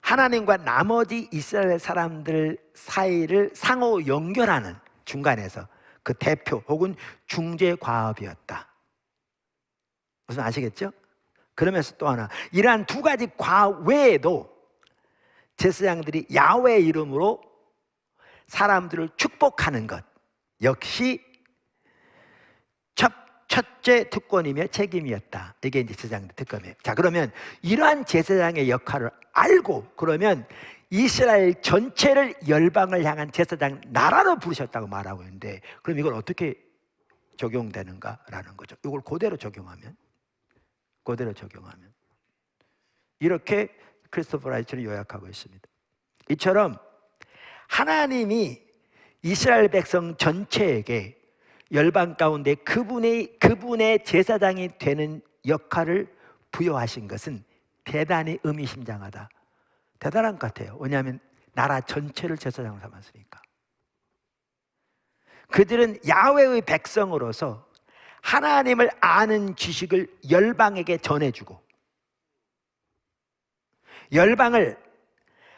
하나님과 나머지 이스라엘 사람들 사이를 상호 연결하는 중간에서 그 대표 혹은 중재 과업이었다. 무슨 아시겠죠? 그러면서 또 하나, 이러한 두 가지 과 외에도 제사장들이 야훼의 이름으로 사람들을 축복하는 것 역시 첫째 특권이며 책임이었다. 이게 이제 제사장의 특권이에요. 자, 그러면 이러한 제사장의 역할을 알고, 그러면 이스라엘 전체를 열방을 향한 제사장 나라로 부르셨다고 말하고 있는데, 그럼 이걸 어떻게 적용되는가라는 거죠. 이걸 그대로 적용하면 이렇게 크리스토퍼 라이츠는 요약하고 있습니다. 이처럼 하나님이 이스라엘 백성 전체에게 열방 가운데 그분의 제사장이 되는 역할을 부여하신 것은 대단히 의미심장하다. 대단한 것 같아요. 왜냐하면 나라 전체를 제사장으로 삼았으니까. 그들은 야훼의 백성으로서 하나님을 아는 지식을 열방에게 전해주고, 열방을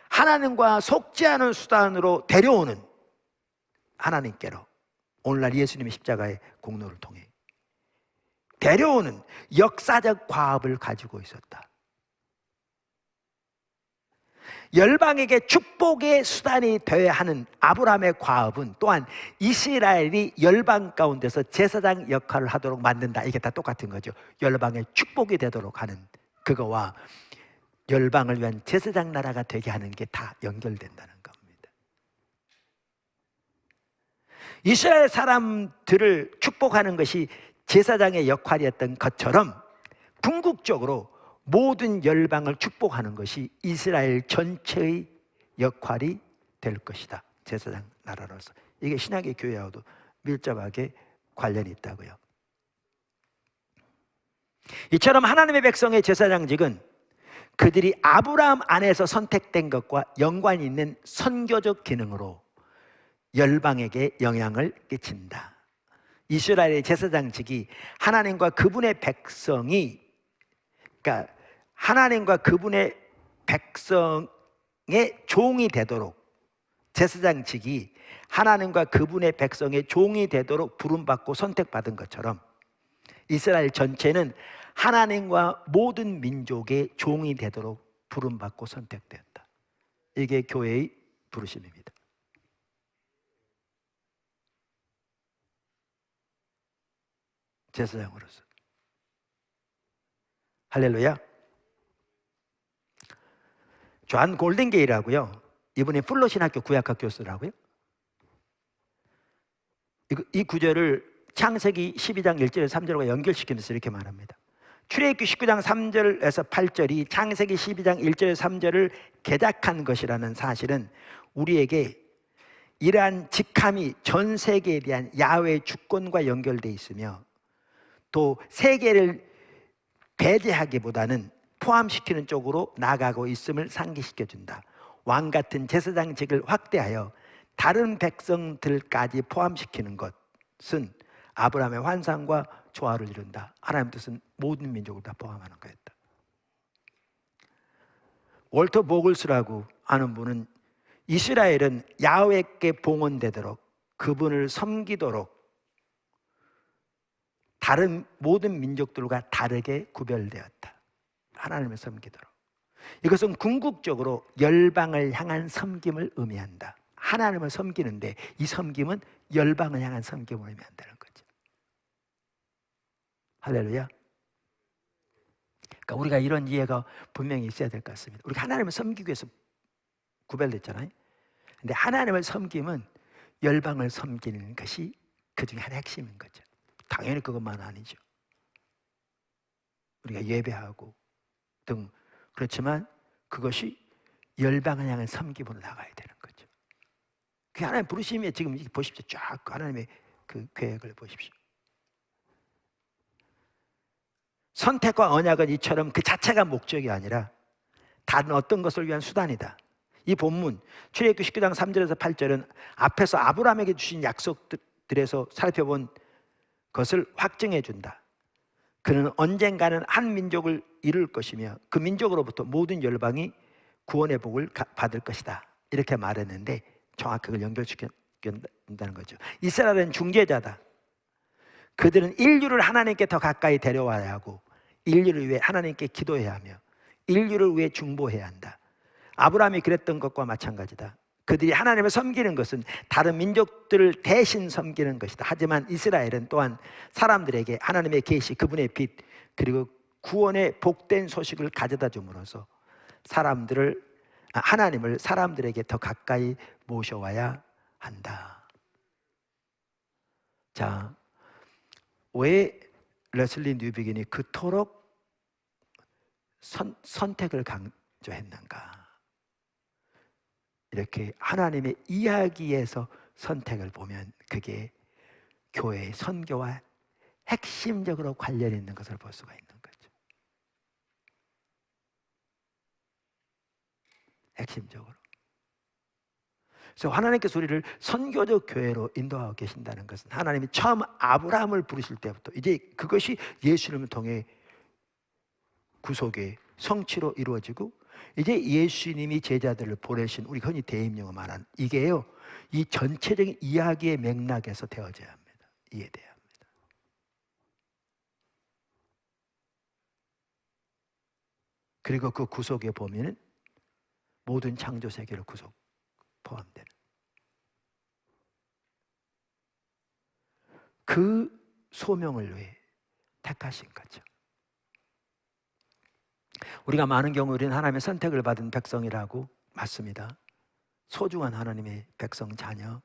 하나님과 속지 않은 수단으로 데려오는 하나님께로, 오늘날 예수님의 십자가의 공로를 통해 데려오는 역사적 과업을 가지고 있었다. 열방에게 축복의 수단이 되어야 하는 아브라함의 과업은 또한 이스라엘이 열방 가운데서 제사장 역할을 하도록 만든다. 이게 다 똑같은 거죠. 열방의 축복이 되도록 하는 그거와 열방을 위한 제사장 나라가 되게 하는 게 다 연결된다는 겁니다. 이스라엘 사람들을 축복하는 것이 제사장의 역할이었던 것처럼 궁극적으로 모든 열방을 축복하는 것이 이스라엘 전체의 역할이 될 것이다. 제사장 나라로서. 이게 신약의 교회하고도 밀접하게 관련이 있다고요. 이처럼 하나님의 백성의 제사장직은 그들이 아브라함 안에서 선택된 것과 연관이 있는 선교적 기능으로 열방에게 영향을 끼친다. 이스라엘의 제사장직이 하나님과 그분의 백성이, 그러니까 하나님과 그분의 백성의 종이 되도록, 제사장직이 하나님과 그분의 백성의 종이 되도록 부름받고 선택받은 것처럼 이스라엘 전체는 하나님과 모든 민족의 종이 되도록 부름받고 선택되었다. 이게 교회의 부르심입니다. 제사장으로서. 할렐루야. 존 골든게이라고요, 이분이 플로신학교 구약학 교수라고요. 이 구절을 창세기 12장 1절에서 3절과 연결시키면서 이렇게 말합니다. 출애굽기 19장 3절에서 8절이 창세기 12장 1절에서 3절을 개작한 것이라는 사실은 우리에게 이러한 직함이 전 세계에 대한 야훼의 주권과 연결되어 있으며, 또 세계를 배제하기보다는 포함시키는 쪽으로 나아가고 있음을 상기시켜준다. 왕 같은 제사장직을 확대하여 다른 백성들까지 포함시키는 것은 아브라함의 환상과 조화를 이룬다. 하나님 뜻은 모든 민족을 다 포함하는 거였다. 월터 보글스라고 하는 분은 이스라엘은 야훼께 봉헌되도록, 그분을 섬기도록 다른 모든 민족들과 다르게 구별되었다. 하나님을 섬기도록. 이것은 궁극적으로 열방을 향한 섬김을 의미한다. 하나님을 섬기는데 이 섬김은 열방을 향한 섬김을 의미한다는 거죠. 할렐루야. 그러니까 우리가 이런 이해가 분명히 있어야 될 것 같습니다. 우리가 하나님을 섬기기 위해서 구별됐잖아요. 근데 하나님을 섬김은 열방을 섬기는 것이 그 중에 하나의 핵심인 거죠. 당연히 그것만 아니죠. 우리가 예배하고 등 그렇지만 그것이 열방을 향한 섬김으로 나가야 되는 거죠. 그 하나님 부르심에 지금 보십시오. 쫙 하나님의 그 계획을 보십시오. 선택과 언약은 이처럼 그 자체가 목적이 아니라 다른 어떤 것을 위한 수단이다. 이 본문 출애굽기 19장 3절에서 8절은 앞에서 아브라함에게 주신 약속들에서 살펴본 것을 확증해 준다. 그는 언젠가는 한 민족을 이룰 것이며 그 민족으로부터 모든 열방이 구원의 복을 받을 것이다. 이렇게 말했는데 정확히 그걸 연결시킨다는 거죠. 이스라엘은 중재자다. 그들은 인류를 하나님께 더 가까이 데려와야 하고 인류를 위해 하나님께 기도해야 하며 인류를 위해 중보해야 한다. 아브라함이 그랬던 것과 마찬가지다. 그들이 하나님을 섬기는 것은 다른 민족들을 대신 섬기는 것이다. 하지만 이스라엘은 또한 사람들에게 하나님의 계시, 그분의 빛, 그리고 구원의 복된 소식을 가져다 줌으로써 하나님을 사람들에게 더 가까이 모셔와야 한다. 자, 왜 레슬리 뉴비긴이 그토록 선택을 강조했는가? 이렇게 하나님의 이야기에서 선택을 보면 그게 교회의 선교와 핵심적으로 관련 있는 것을 볼 수가 있는 거죠. 핵심적으로. 그래서 하나님께서 우리를 선교적 교회로 인도하고 계신다는 것은 하나님이 처음 아브라함을 부르실 때부터 이제 그것이 예수님을 통해 구속의 성취로 이루어지고, 이제 예수님이 제자들을 보내신, 우리 흔히 대임용어 말하는 이게요, 이 전체적인 이야기의 맥락에서 되어져야 합니다. 이해돼야 합니다. 그리고 그 구속에 보면은 모든 창조 세계를 구속 포함되는 그 소명을 위해 택하신 거죠. 우리가 많은 경우 우리는 하나님의 선택을 받은 백성이라고 맞습니다. 소중한 하나님의 백성 자녀.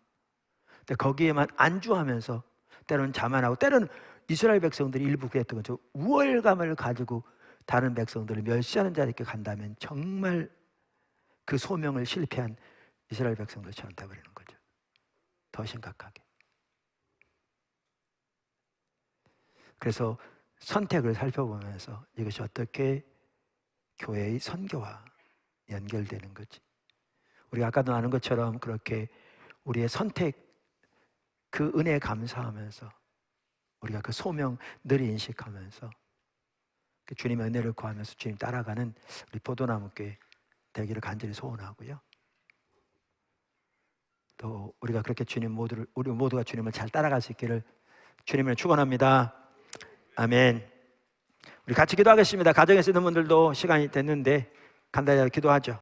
근데 거기에만 안주하면서 때로는 자만하고, 때로는 이스라엘 백성들이 일부 그랬던 거죠. 우월감을 가지고 다른 백성들을 멸시하는 자리에 간다면 정말 그 소명을 실패한 이스라엘 백성들처럼 되어버리는 거죠. 더 심각하게. 그래서 선택을 살펴보면서 이것이 어떻게 교회의 선교와 연결되는 거지. 우리가 아까도 아는 것처럼 그렇게 우리의 선택, 그 은혜에 감사하면서 우리가 그 소명 늘 인식하면서 주님의 은혜를 구하면서 주님 따라가는 우리 포도나무교회 되기를 간절히 소원하고요. 또 우리가 그렇게 우리 모두가 주님을 잘 따라갈 수 있기를 주님을 축원합니다. 아멘. 우리 같이 기도하겠습니다. 가정에 있는 분들도 시간이 됐는데 간단히 기도하죠.